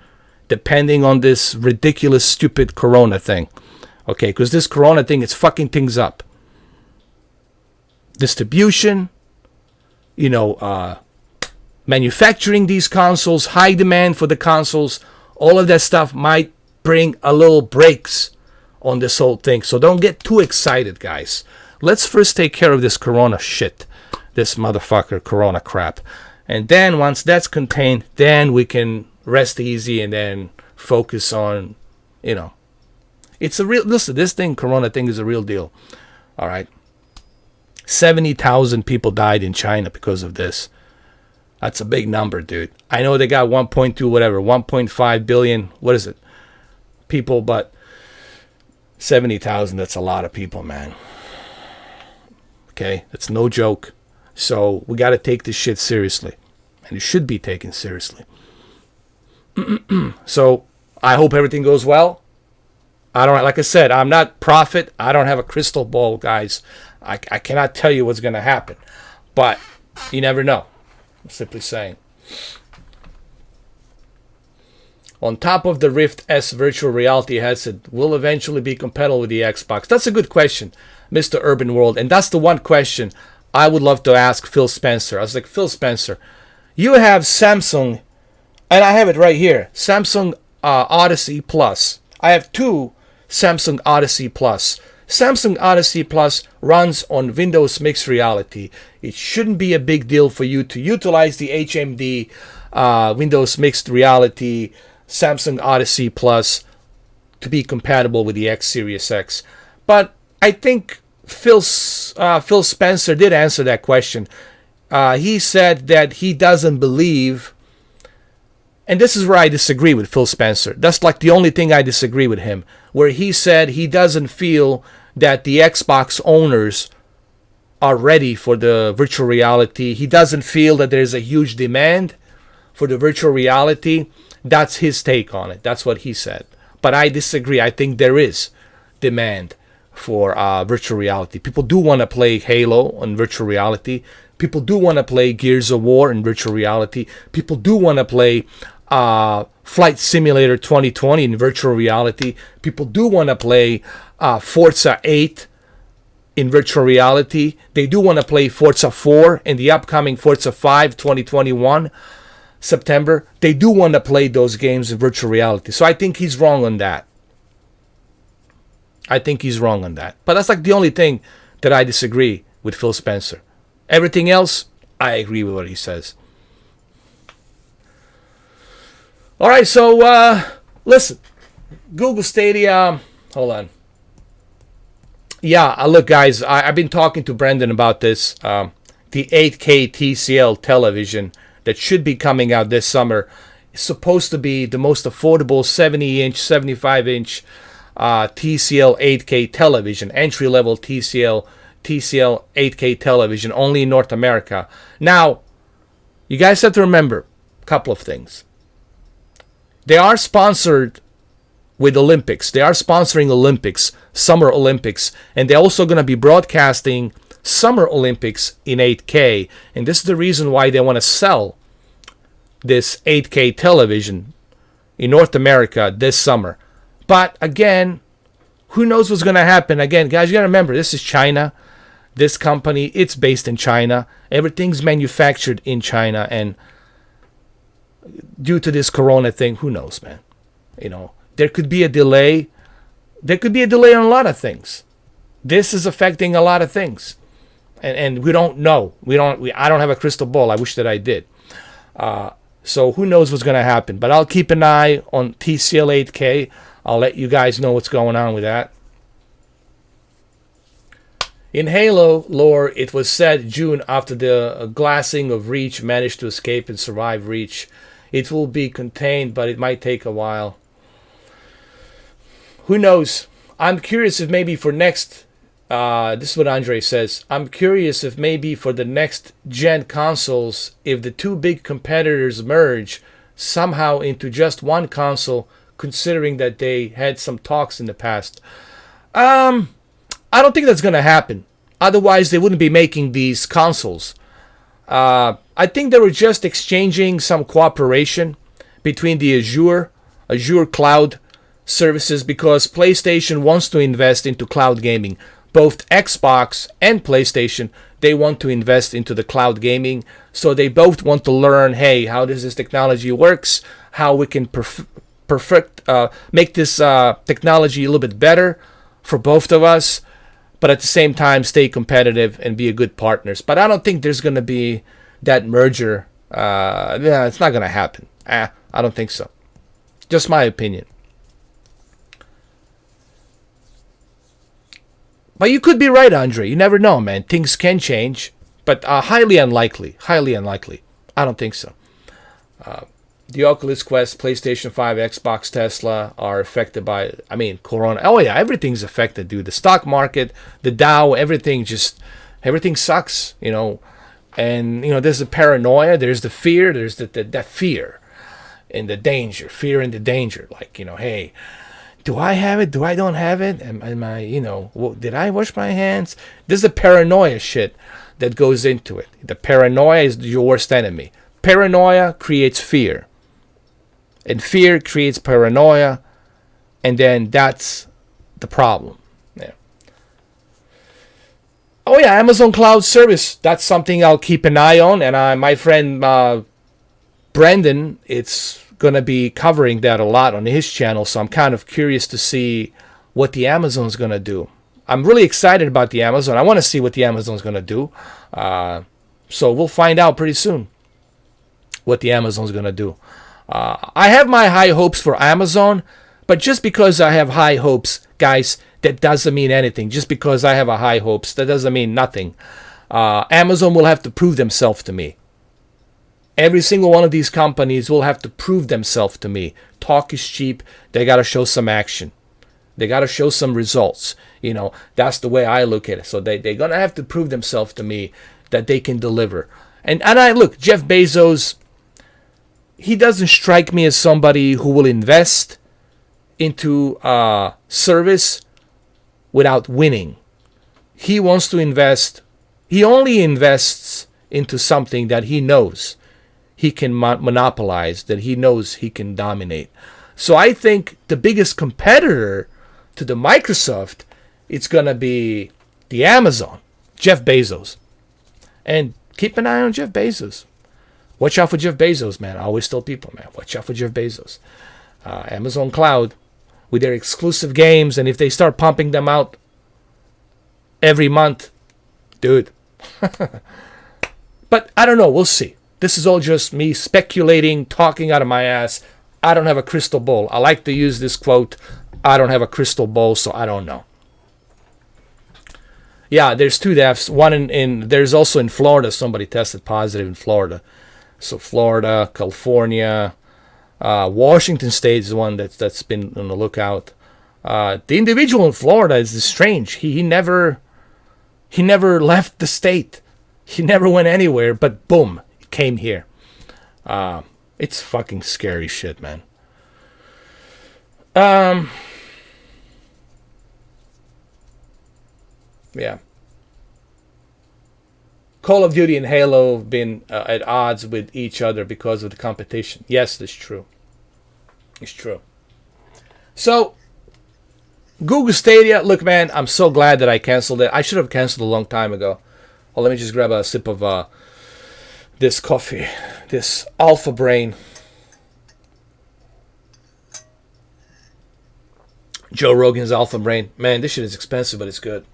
depending on this ridiculous, stupid corona thing. Okay, because this corona thing is fucking things up. Distribution, manufacturing these consoles, high demand for the consoles, all of that stuff might bring a little breaks on this whole thing. So don't get too excited, guys. Let's first take care of this corona shit, this motherfucker corona crap. And then once that's contained, then we can rest easy and then focus on, it's a real, listen, this thing, corona thing is a real deal. All right. 70,000 people died in China because of this. That's a big number, dude. I know they got 1.5 billion, what is it, people, but 70,000, that's a lot of people, man. Okay, that's no joke. So we got to take this shit seriously, and it should be taken seriously. So I hope everything goes well. Like I said, I'm not prophet. I don't have a crystal ball, guys. I cannot tell you what's going to happen, but you never know. I'm simply saying. On top of the Rift S virtual reality headset will eventually be compatible with the Xbox. That's a good question, Mr. Urban World. And that's the one question I would love to ask Phil Spencer. I was like, Phil Spencer, you have Samsung, and I have it right here, Samsung Odyssey Plus. I have two Samsung Odyssey Plus. Samsung Odyssey Plus runs on Windows Mixed Reality. It shouldn't be a big deal for you to utilize the HMD Windows Mixed Reality Samsung Odyssey Plus to be compatible with the X Series X. But I think Phil Spencer did answer that question. He said that he doesn't believe, and this is where I disagree with Phil Spencer. That's like the only thing I disagree with him, where he said he doesn't feel that the Xbox owners are ready for the virtual reality. He doesn't feel that there's a huge demand for the virtual reality. That's his take on it. That's what he said. But I disagree. I think there is demand for virtual reality. People do want to play Halo on virtual reality. People do want to play Gears of War in virtual reality. People do want to play Flight Simulator 2020 in virtual reality. People do want to play Forza 8 in virtual reality. They do want to play Forza 4 in the upcoming Forza 5 2021 September. They do want to play those games in virtual reality. So I think he's wrong on that. But that's like the only thing that I disagree with Phil Spencer. Everything else, I agree with what he says. All right, so listen, Google Stadia, hold on. Yeah, look, guys, I've been talking to Brendan about this. The 8K TCL television that should be coming out this summer is supposed to be the most affordable 70-inch, 75-inch TCL 8K television, entry-level TCL 8K television, only in North America. Now, you guys have to remember a couple of things. They are sponsored with Olympics. They are sponsoring Olympics, Summer Olympics, and they're also going to be broadcasting Summer Olympics in 8K. And this is the reason why they want to sell this 8K television in North America this summer. But again, who knows what's going to happen? Again, guys, you got to remember, this is China. This company, it's based in China. Everything's manufactured in China. And due to this corona thing, who knows, man? There could be a delay. There could be a delay on a lot of things. This is affecting a lot of things. And we don't know. I don't have a crystal ball. I wish that I did. So who knows what's going to happen. But I'll keep an eye on TCL 8K. I'll let you guys know what's going on with that. In Halo lore, it was said June, after the glassing of Reach managed to escape and survive Reach, it will be contained, but it might take a while. Who knows? I'm curious if maybe for next, this is what Andre says, I'm curious if maybe for the next gen consoles, if the two big competitors merge, somehow into just one console, considering that they had some talks in the past. I don't think that's going to happen. Otherwise, they wouldn't be making these consoles. I think they were just exchanging some cooperation between the Azure cloud services, because PlayStation wants to invest into cloud gaming. Both Xbox and PlayStation, they want to invest into the cloud gaming. So they both want to learn, hey, how does this technology works, how we can make this technology a little bit better for both of us, but at the same time stay competitive and be a good partners. But I don't think there's going to be that merger. Yeah, it's not going to happen. I don't think so. Just my opinion. But you could be right, Andre. You never know, man. Things can change, but highly unlikely. Highly unlikely. I don't think so. The Oculus Quest, PlayStation 5, Xbox, Tesla are affected by, Corona. Oh, yeah, everything's affected, dude. The stock market, the Dow, everything sucks, And, there's the paranoia, there's the fear, there's that fear and the danger, fear and the danger. Like, hey, do I have it? Do I don't have it? Am I, did I wash my hands? There's the paranoia shit that goes into it. The paranoia is your worst enemy. Paranoia creates fear. And fear creates paranoia. And then that's the problem. Yeah. Oh, yeah, Amazon Cloud Service. That's something I'll keep an eye on. And my friend Brandon, it's going to be covering that a lot on his channel. So I'm kind of curious to see what the Amazon's going to do. I'm really excited about the Amazon. I want to see what the Amazon's going to do. So we'll find out pretty soon what the Amazon's going to do. I have my high hopes for Amazon, but just because I have high hopes, guys, that doesn't mean anything. Just because I have a high hopes, that doesn't mean nothing. Amazon will have to prove themselves to me. Every single one of these companies will have to prove themselves to me. Talk is cheap. They got to show some action. They got to show some results. That's the way I look at it. So they're going to have to prove themselves to me that they can deliver. And I look, Jeff Bezos, he doesn't strike me as somebody who will invest into service without winning. He wants to invest. He only invests into something that he knows he can monopolize, that he knows he can dominate. So I think the biggest competitor to the Microsoft, it's going to be the Amazon, Jeff Bezos. And keep an eye on Jeff Bezos. Watch out for Jeff Bezos, man. I always tell people, man, watch out for Jeff Bezos. Amazon Cloud, with their exclusive games, and if they start pumping them out every month, dude. But I don't know. We'll see. This is all just me speculating, talking out of my ass. I don't have a crystal ball. I like to use this quote. I don't have a crystal ball, so I don't know. Yeah, there's 2 deaths. One there's also in Florida. Somebody tested positive in Florida. So Florida, California, Washington State is the one that's been on the lookout. The individual in Florida is strange. He never left the state. He never went anywhere, but boom, he came here. It's fucking scary shit, man. Yeah. Call of Duty and Halo have been at odds with each other because of the competition. Yes, that's true. It's true. So, Google Stadia. Look, man, I'm so glad that I canceled it. I should have canceled a long time ago. Well, let me just grab a sip of this coffee. This Alpha Brain. Joe Rogan's Alpha Brain. Man, this shit is expensive, but it's good.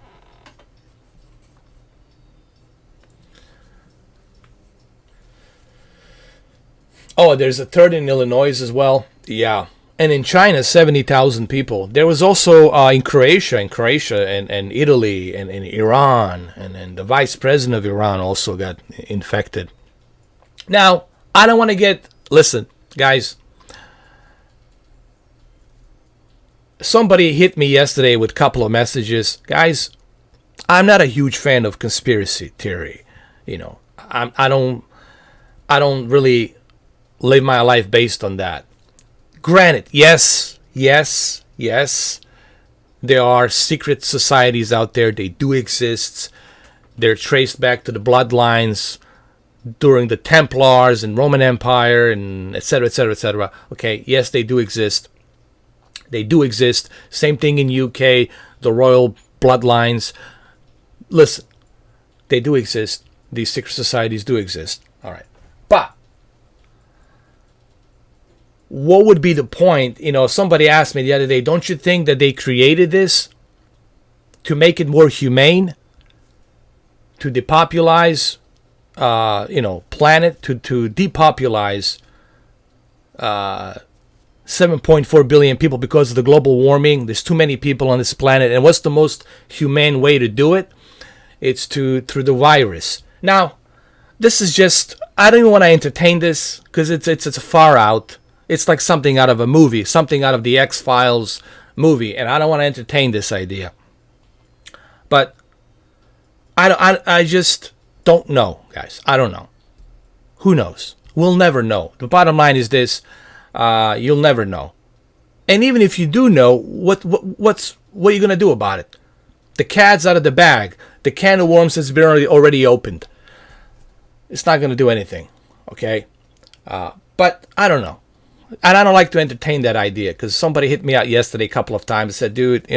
Oh, there's a third in Illinois as well. Yeah. And in China, 70,000 people. There was also in Croatia and Italy and Iran. And the vice president of Iran also got infected. Now, I don't want to get... Listen, guys. Somebody hit me yesterday with a couple of messages. Guys, I'm not a huge fan of conspiracy theory. I don't really live my life based on that. Granted, yes, there are secret societies out there. They do exist. They're traced back to the bloodlines during the Templars and Roman Empire and etc., etc., etc. Okay, yes, they do exist. They do exist. Same thing in UK, the royal bloodlines. Listen, they do exist. These secret societies do exist. All right. But what would be the point? Somebody asked me the other day, don't you think that they created this to make it more humane? To depopulize, planet, to depopulize 7.4 billion people because of the global warming. There's too many people on this planet. And what's the most humane way to do it? It's through the virus. Now, this is just, I don't even want to entertain this because it's far out. It's like something out of a movie, something out of the X-Files movie, and I don't want to entertain this idea. But I just don't know, guys. I don't know. Who knows? We'll never know. The bottom line is this: you'll never know. And even if you do know, what are you gonna do about it? The cat's out of the bag. The can of worms has been already opened. It's not gonna do anything. Okay. But I don't know. And I don't like to entertain that idea because somebody hit me out yesterday a couple of times and said, dude,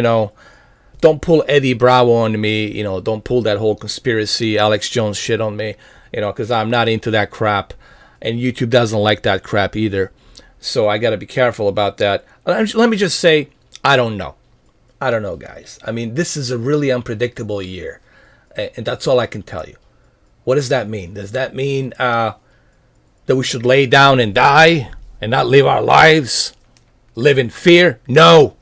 don't pull Eddie Bravo on me. Don't pull that whole conspiracy Alex Jones shit on me, because I'm not into that crap. And YouTube doesn't like that crap either. So I got to be careful about that. Let me just say, I don't know. I don't know, guys. I mean, this is a really unpredictable year. And that's all I can tell you. What does that mean? Does that mean that we should lay down and die? And not live our lives, live in fear? No,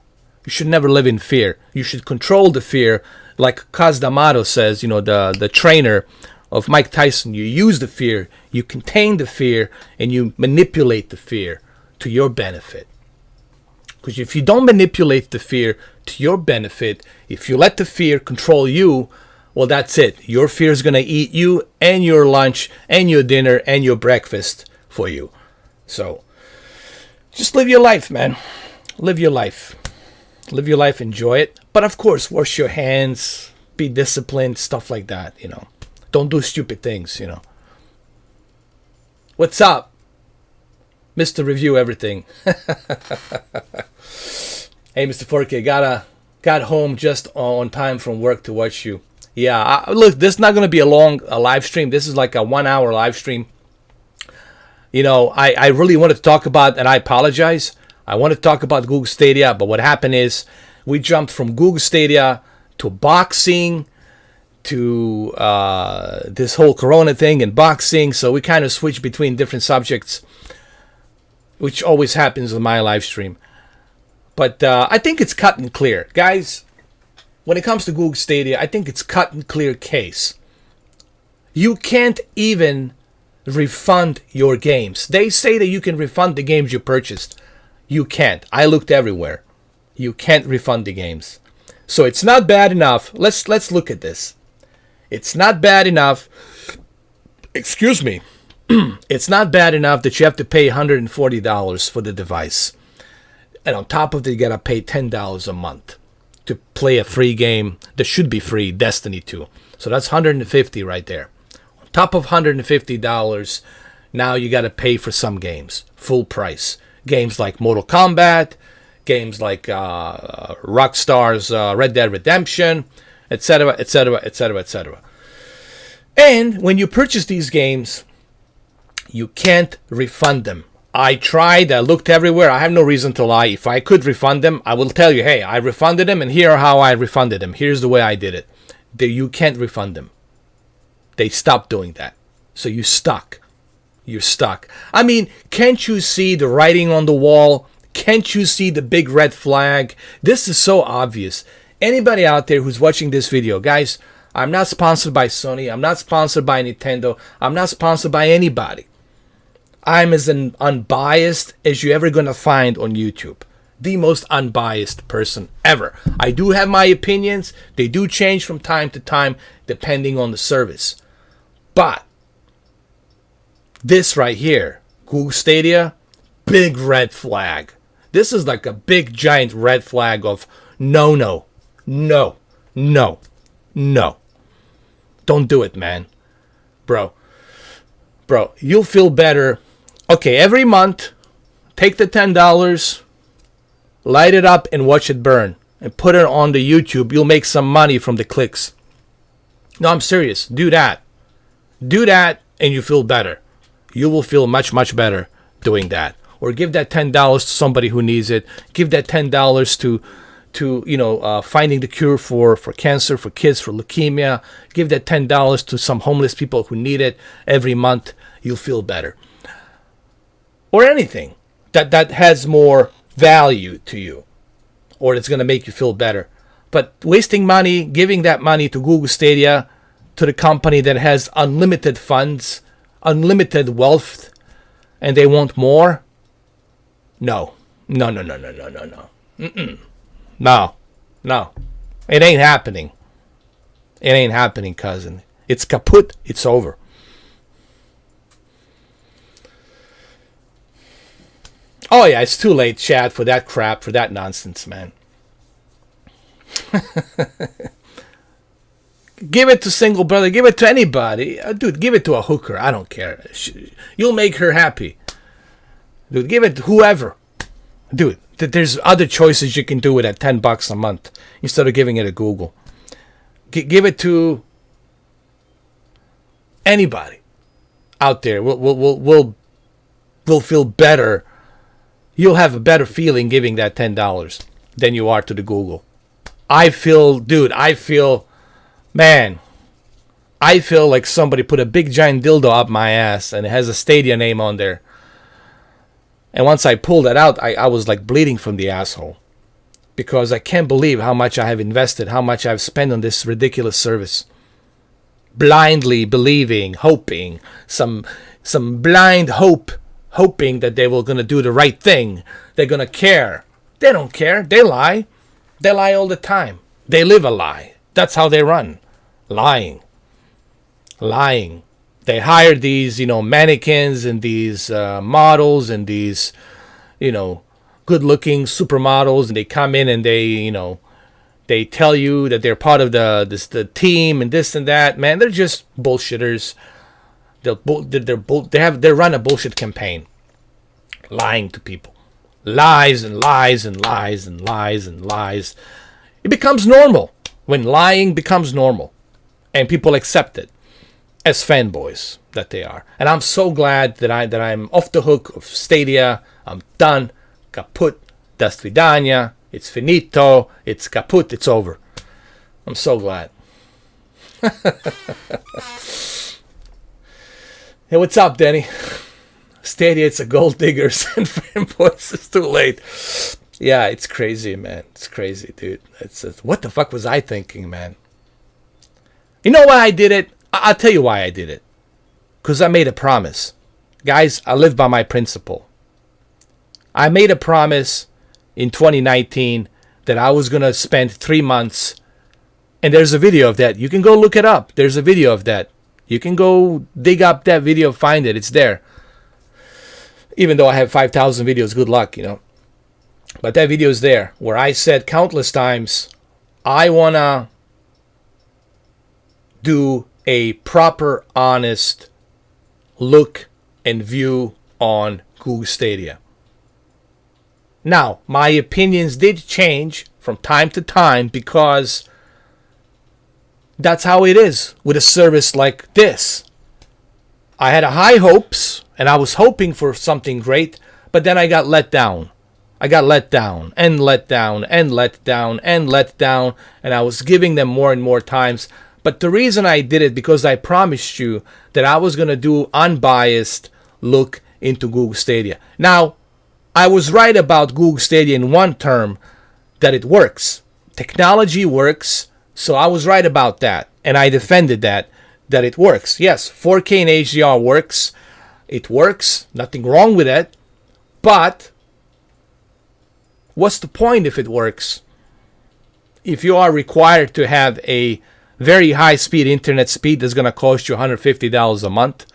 you should never live in fear. You should control the fear, like Cus D'Amato says. The trainer of Mike Tyson. You use the fear, you contain the fear, and you manipulate the fear to your benefit. Because if you don't manipulate the fear to your benefit, if you let the fear control you, well, that's it. Your fear is gonna eat you and your lunch and your dinner and your breakfast for you. So. Just live your life, man. Live your life. Live your life, enjoy it. But of course, wash your hands, be disciplined, stuff like that, Don't do stupid things, What's up? Mr. Review Everything. Hey, Mr. 4K, got home just on time from work to watch you. Yeah, look, this is not going to be a live stream. This is like a 1 hour live stream. I really wanted to talk about, and I apologize, I want to talk about Google Stadia, but what happened is we jumped from Google Stadia to boxing to this whole Corona thing and boxing, so we kind of switched between different subjects, which always happens with my live stream. But I think it's cut and clear. Guys, when it comes to Google Stadia, I think it's cut and clear case. You can't even refund your games. They say that you can refund the games you purchased. You can't. I looked everywhere. You can't refund the games. So it's not bad enough. Let's look at this. It's not bad enough. Excuse me. It's not bad enough that you have to pay $140 for the device. And on top of that, you gotta pay $10 a month to play a free game that should be free, Destiny 2. So that's $150 right there. Top of $150, now you got to pay for some games, full price. Games like Mortal Kombat, games like Rockstar's Red Dead Redemption, etc., etc., etc., etc. And when you purchase these games, you can't refund them. I tried, I looked everywhere, I have no reason to lie. If I could refund them, I will tell you, hey, I refunded them, and here are how I refunded them. Here's the way I did it. You can't refund them. They stopped doing that. So you're stuck. You're stuck. I mean, can't you see the writing on the wall? Can't you see the big red flag? This is so obvious. Anybody out there who's watching this video, guys, I'm not sponsored by Sony. I'm not sponsored by Nintendo. I'm not sponsored by anybody. I'm as unbiased as you're ever going to find on YouTube. The most unbiased person ever. I do have my opinions. They do change from time to time depending on the service. But this right here, Google Stadia, big red flag. This is like a big giant red flag of no, no, no, no, no. Don't do it, man. Bro, you'll feel better. Okay, every month, take the $10, light it up and watch it burn. And put it on the YouTube. You'll make some money from the clicks. No, I'm serious. Do that. Do that and you feel better. You will feel much, much better doing that. Or give that $10 to somebody who needs it. Give that $10 to finding the cure for cancer, for kids, for leukemia. Give that $10 to some homeless people who need it. Every month, you'll feel better. Or anything that has more value to you, or it's going to make you feel better. But wasting money, giving that money to Google Stadia, to the company that has unlimited funds, unlimited wealth, and they want more? No. No. Mm-mm. No. It ain't happening. It ain't happening, cousin. It's kaput. It's over. Oh, yeah, it's too late, Chad, for that crap, for that nonsense, man. Give it to single brother. Give it to anybody. Dude, give it to a hooker. I don't care. You'll make her happy. Dude, give it to whoever. Dude, there's other choices you can do with at $10 a month instead of giving it to Google. Give it to anybody out there. We'll feel better. You'll have a better feeling giving that $10 than you are to the Google. I feel like somebody put a big giant dildo up my ass and it has a Stadia name on there. And once I pulled that out, I was like bleeding from the asshole. Because I can't believe how much I have invested, how much I've spent on this ridiculous service. Blindly believing, hoping, some blind hoping that they were going to do the right thing. They're going to care. They don't care. They lie. They lie all the time. They live a lie. That's how they run. Lying. They hire these, mannequins and these models and these, good-looking supermodels, and they come in and they tell you that they're part of the team and this and that. Man, they're just bullshitters. They run a bullshit campaign, lying to people, lies and lies and lies and lies and lies. It becomes normal when lying becomes normal, and people accept it as fanboys that they are. And I'm so glad that I'm off the hook of Stadia. I'm done. Kaput. Da svidania. It's finito. It's kaput. It's over. I'm so glad. Hey, what's up, Denny? Stadia, it's a gold diggers and fanboys. It's too late. Yeah, it's crazy, man. It's crazy, dude. What the fuck was I thinking, man? You know why I did it? I'll tell you why I did it. Because I made a promise. Guys, I live by my principle. I made a promise in 2019 that I was going to spend 3 months. And there's a video of that. You can go look it up. There's a video of that. You can go dig up that video, find it. It's there. Even though I have 5,000 videos, good luck, But that video is there where I said countless times, I want to do a proper, honest look and view on Google Stadia. Now, my opinions did change from time to time because that's how it is with a service like this. I had high hopes and I was hoping for something great, but then I got let down. I got let down and let down and let down and let down, and I was giving them more and more times. But the reason I did it because I promised you that I was going to do unbiased look into Google Stadia. Now, I was right about Google Stadia in one term, that it works. Technology works, so I was right about that. And I defended that it works. Yes, 4K and HDR works. It works. Nothing wrong with it. But what's the point if it works? If you are required to have a very high-speed internet speed that's going to cost you $150 a month,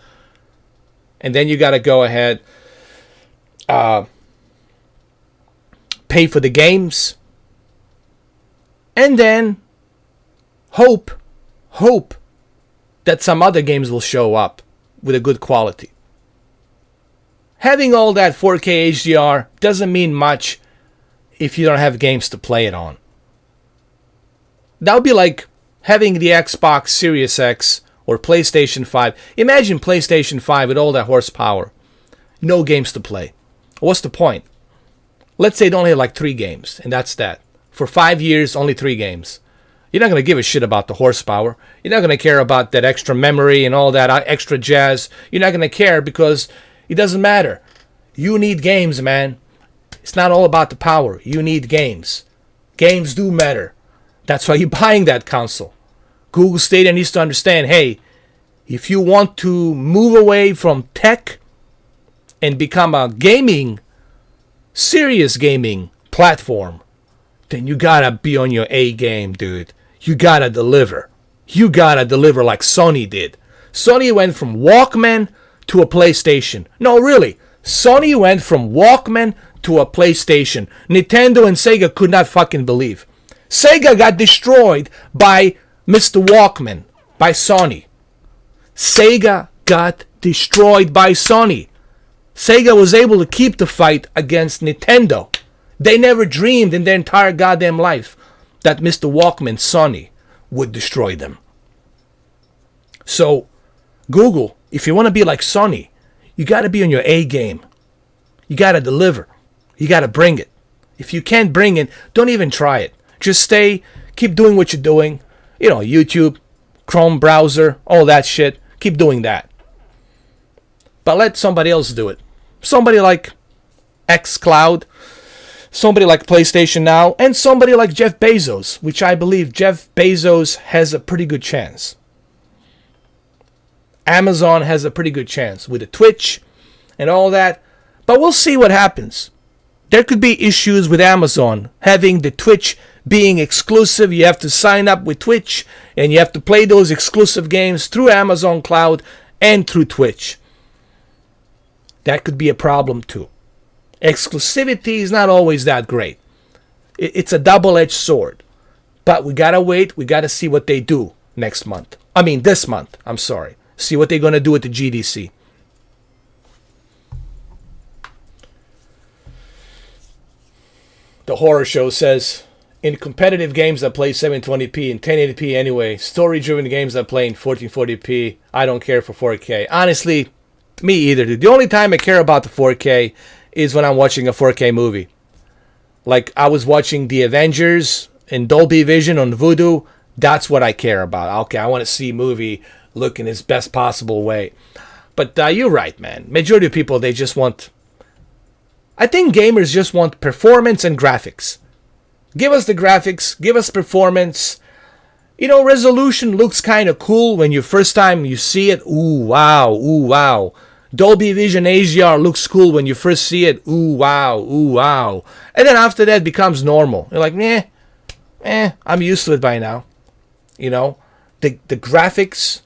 and then you got to go ahead pay for the games, and then hope that some other games will show up with a good quality. Having all that 4K HDR doesn't mean much if you don't have games to play it on. That would be like having the Xbox Series X or PlayStation 5. Imagine PlayStation 5 with all that horsepower. No games to play. What's the point? Let's say it only had like 3 games, and that's that. For 5 years, only 3 games. You're not going to give a shit about the horsepower. You're not going to care about that extra memory and all that extra jazz. You're not going to care because it doesn't matter. You need games, man. It's not all about the power. You need games. Games do matter. That's why you're buying that console. Google Stadia needs to understand, hey, if you want to move away from tech and become a serious gaming platform, then you gotta be on your A game, dude. You gotta deliver. You gotta deliver like Sony did. Sony went from Walkman to a PlayStation. No, really. Sony went from Walkman to a PlayStation. Nintendo and Sega could not fucking believe. Sega got destroyed by Mr. Walkman, by Sony. Sega got destroyed by Sony. Sega was able to keep the fight against Nintendo. They never dreamed in their entire goddamn life that Mr. Walkman, Sony, would destroy them. So, Google, if you want to be like Sony, you got to be on your A game. You got to deliver. You got to bring it. If you can't bring it, don't even try it. Just keep doing what you're doing. You know, YouTube, Chrome browser, all that shit. Keep doing that. But let somebody else do it. Somebody like xCloud, somebody like PlayStation Now, and somebody like Jeff Bezos, which I believe Jeff Bezos has a pretty good chance. Amazon has a pretty good chance with the Twitch and all that. But we'll see what happens. There could be issues with Amazon having the Twitch being exclusive. You have to sign up with Twitch and you have to play those exclusive games through Amazon Cloud and through Twitch. That could be a problem too. Exclusivity is not always that great. It's a double-edged sword. But we gotta wait. We gotta see what they do this month. I'm sorry. See what they're gonna do at the GDC. The horror show says, in competitive games that play 720p and 1080p anyway, story-driven games that play in 1440p, I don't care for 4K. Honestly, me either. The only time I care about the 4K is when I'm watching a 4K movie. Like, I was watching The Avengers in Dolby Vision on Vudu. That's what I care about. Okay, I want to see a movie look in its best possible way. But you're right, man. Majority of people, they just want... I think gamers just want performance and graphics. Give us the graphics. Give us performance. You know, resolution looks kind of cool when first time you see it. Ooh, wow. Ooh, wow. Dolby Vision HDR looks cool when you first see it. Ooh, wow. Ooh, wow. And then after that, it becomes normal. You're like, I'm used to it by now. You know, the graphics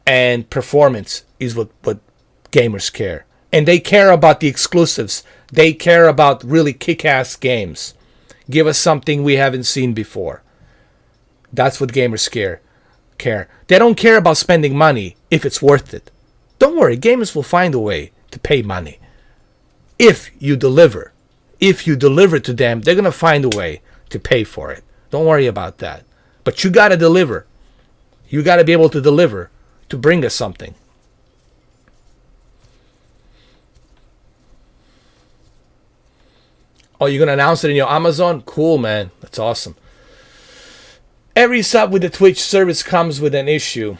and performance is what gamers care. And they care about the exclusives. They care about really kick-ass games. Give us something we haven't seen before. That's what gamers care. They don't care about spending money if it's worth it. Don't worry, gamers will find a way to pay money. If you deliver. If you deliver to them, they're going to find a way to pay for it. Don't worry about that. But you got to deliver. You got to be able to deliver to bring us something. Oh, you're going to announce it in your Amazon? Cool, man. That's awesome. Every sub with the Twitch service comes with an issue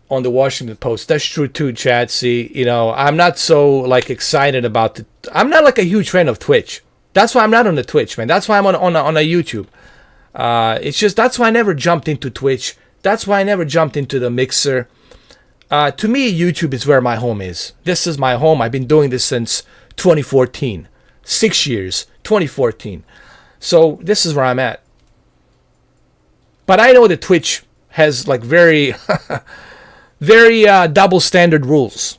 on the Washington Post. That's true too, Chad. See, you know, I'm not so excited about it. I'm not a huge fan of Twitch. That's why I'm not on the Twitch, man. That's why I'm on a YouTube. It's just that's why I never jumped into Twitch. That's why I never jumped into the Mixer. To me, YouTube is where my home is. This is my home. I've been doing this since 2014. 6 years, 2014. So this is where I'm at. But I know that Twitch has very, very double standard rules.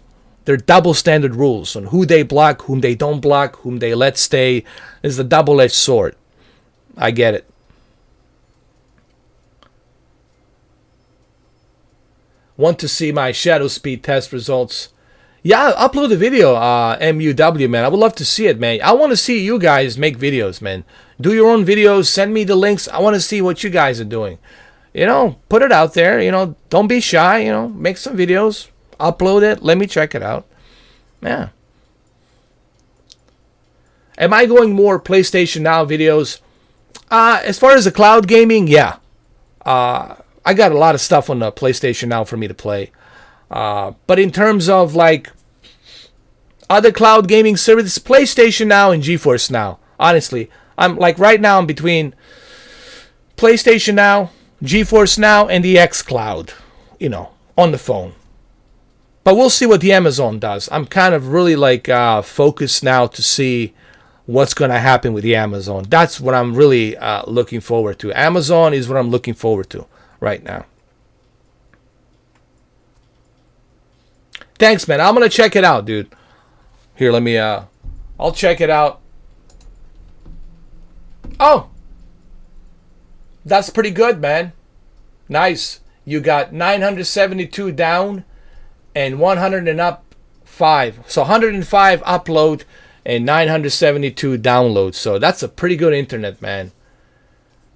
They're double standard rules on who they block, whom they don't block, whom they let stay. It's a double-edged sword. I get it. Want to see my shadow speed test results? Yeah, upload the video, MUW, man. I would love to see it, man. I want to see you guys make videos, man. Do your own videos. Send me the links. I want to see what you guys are doing. You know, put it out there. You know, don't be shy. You know, make some videos. Upload it. Let me check it out. Yeah. Am I going more PlayStation Now videos? As far as the cloud gaming, yeah. I got a lot of stuff on the PlayStation Now for me to play. But in terms of like other cloud gaming services, PlayStation Now and GeForce Now. Honestly, I'm like right now I'm between PlayStation Now, GeForce Now, and the xCloud, you know, on the phone. But we'll see what the Amazon does. I'm kind of really like focused now to see what's going to happen with the Amazon. That's what I'm really looking forward to. Amazon is what I'm looking forward to right now. Thanks, man. I'm going to check it out, dude. Here, let me, I'll check it out. Oh, that's pretty good, man. Nice. You got 972 down and 100 and up 5. So 105 upload and 972 download. So that's a pretty good internet, man.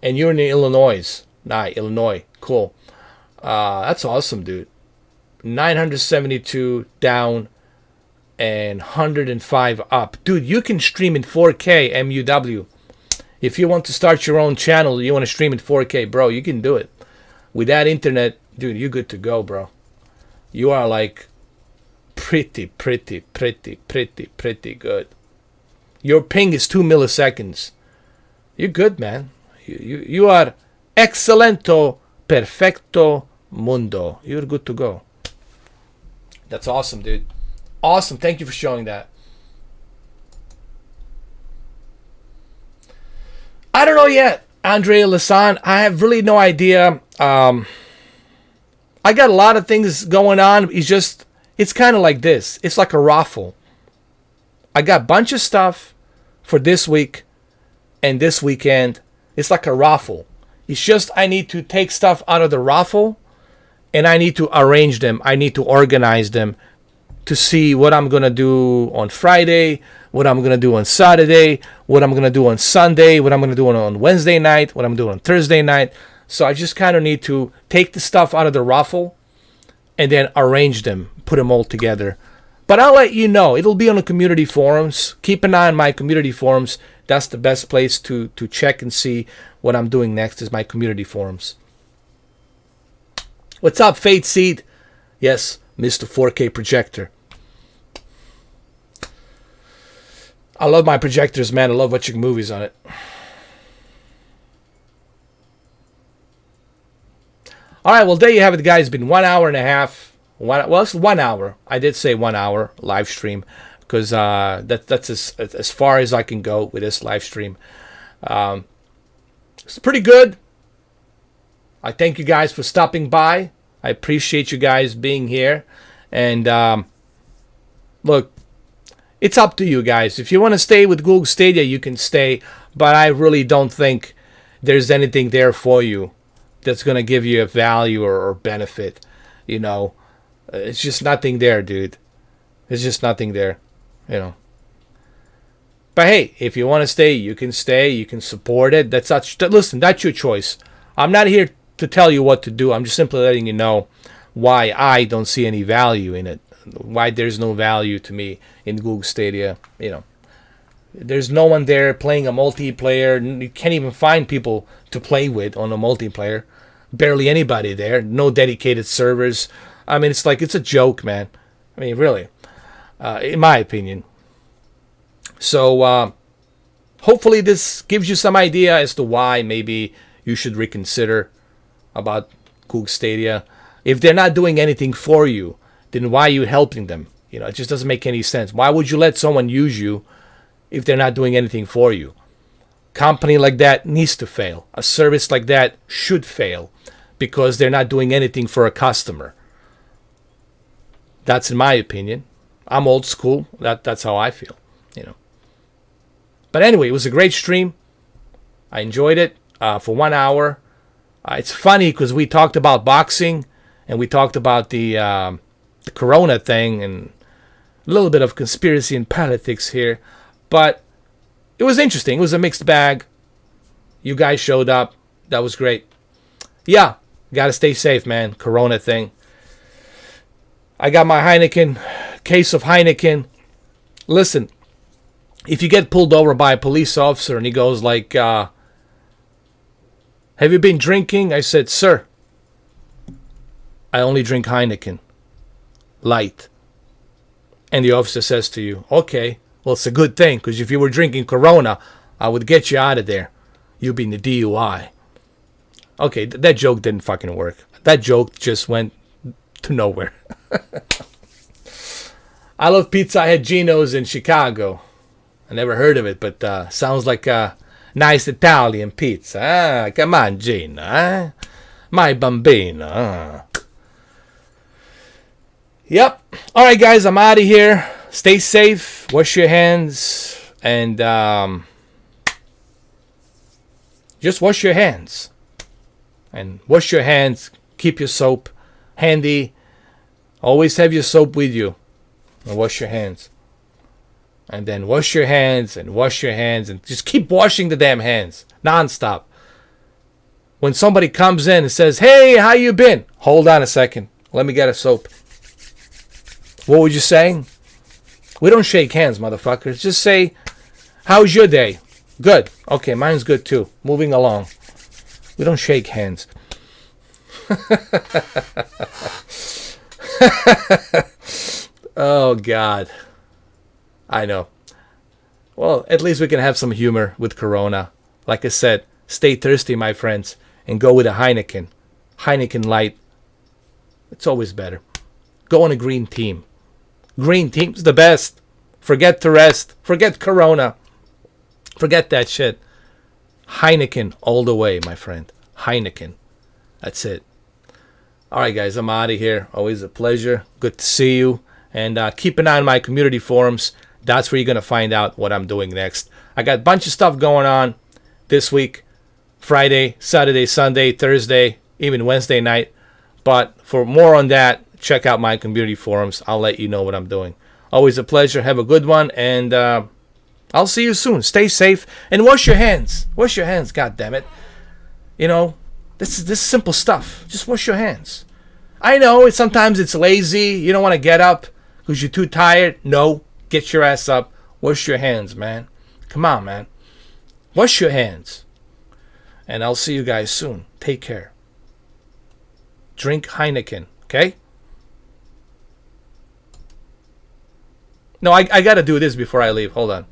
And you're in Illinois. Illinois. Cool. That's awesome, dude. 972 down and 105 up. Dude, you can stream in 4K MUW. If you want to start your own channel, you want to stream in 4K, bro, you can do it. With that internet, dude, you're good to go, bro. You are like pretty good. Your ping is 2 milliseconds. You're good, man. You are excelento, perfecto mundo. You're good to go. That's awesome, dude. Awesome. Thank you for showing that. I don't know yet, Andrea Lasan. I have really no idea. I got a lot of things going on. It's kind of like this. It's like a raffle. I got a bunch of stuff for this week and this weekend. It's like a raffle. It's just I need to take stuff out of the raffle and I need to arrange them. I need to organize them to see what I'm going to do on Friday, what I'm going to do on Saturday, what I'm going to do on Sunday, what I'm going to do on Wednesday night, what I'm doing on Thursday night. So I just kind of need to take the stuff out of the raffle and then arrange them, put them all together. But I'll let you know. It'll be on the community forums. Keep an eye on my community forums. That's the best place to check and see what I'm doing next is my community forums. What's up, Fate Seed? Yes, Mr. 4K projector. I love my projectors, man. I love watching movies on it. All right, well, there you have it, guys. It's been 1 hour and a half. Well, it's 1 hour. I did say 1 hour live stream because that's as far as I can go with this live stream. It's pretty good. I thank you guys for stopping by. I appreciate you guys being here. And look, it's up to you guys. If you want to stay with Google Stadia, you can stay. But I really don't think there's anything there for you that's going to give you a value or benefit. You know, it's just nothing there, dude. It's just nothing there, you know. But hey, if you want to stay, you can stay. You can support it. Listen, that's your choice. I'm not here to tell you what to do. I'm just simply letting you know why I don't see any value in it. Why there's no value to me in Google Stadia. You know, there's no one there playing a multiplayer. You can't even find people to play with on a multiplayer. Barely anybody there. No dedicated servers. I mean, it's like it's a joke, man. I mean, really, in my opinion. So hopefully this gives you some idea as to why maybe you should reconsider about Google Stadia. If they're not doing anything for you, then why are you helping them? You know, it just doesn't make any sense. Why would you let someone use you if they're not doing anything for you? Company like that needs to fail. A service like that should fail because they're not doing anything for a customer. That's in my opinion. I'm old school. That's how I feel, But anyway, it was a great stream. I enjoyed it for 1 hour. It's funny because we talked about boxing and we talked about the Corona thing and a little bit of conspiracy and politics here. But it was interesting. It was a mixed bag. You guys showed up. That was great. Yeah, got to stay safe, man. Corona thing. I got my case of Heineken. Listen, if you get pulled over by a police officer and he goes like, have you been drinking? I said, sir, I only drink Heineken. Light. And the officer says to you, okay, well, it's a good thing, because if you were drinking Corona, I would get you out of there. You'd be in the DUI. Okay, that joke didn't fucking work. That joke just went to nowhere. I love pizza. I had Gino's in Chicago. I never heard of it, but sounds like a nice Italian pizza. Ah, come on, Gino. Eh? My bambino. Yep. All right, guys, I'm out of here. Stay safe. Wash your hands. And just wash your hands. And wash your hands. Keep your soap handy. Always have your soap with you. And wash your hands. And then wash your hands and wash your hands. And just keep washing the damn hands. Non-stop. When somebody comes in and says, hey, how you been? Hold on a second. Let me get a soap. What were you saying? We don't shake hands, motherfuckers. Just say, how's your day? Good. Okay, mine's good too. Moving along. We don't shake hands. Oh, God. I know. Well, at least we can have some humor with Corona. Like I said, stay thirsty, my friends, and go with a Heineken. Heineken Light. It's always better. Go on a green team. Green team's the best. Forget the rest. Forget Corona. Forget that shit. Heineken all the way, my friend. Heineken. That's it. All right, guys, I'm out of here. Always a pleasure. Good to see you. And keep an eye on my community forums. That's where you're going to find out what I'm doing next. I got a bunch of stuff going on this week. Friday, Saturday, Sunday, Thursday, even Wednesday night. But for more on that, check out my community forums. I'll let you know what I'm doing. Always a pleasure. Have a good one. And I'll see you soon. Stay safe. And wash your hands. Wash your hands, God damn it. This is simple stuff. Just wash your hands. I know sometimes it's lazy. You don't want to get up because you're too tired. No. Get your ass up. Wash your hands, man. Come on, man. Wash your hands. And I'll see you guys soon. Take care. Drink Heineken, okay? No, I got to do this before I leave. Hold on.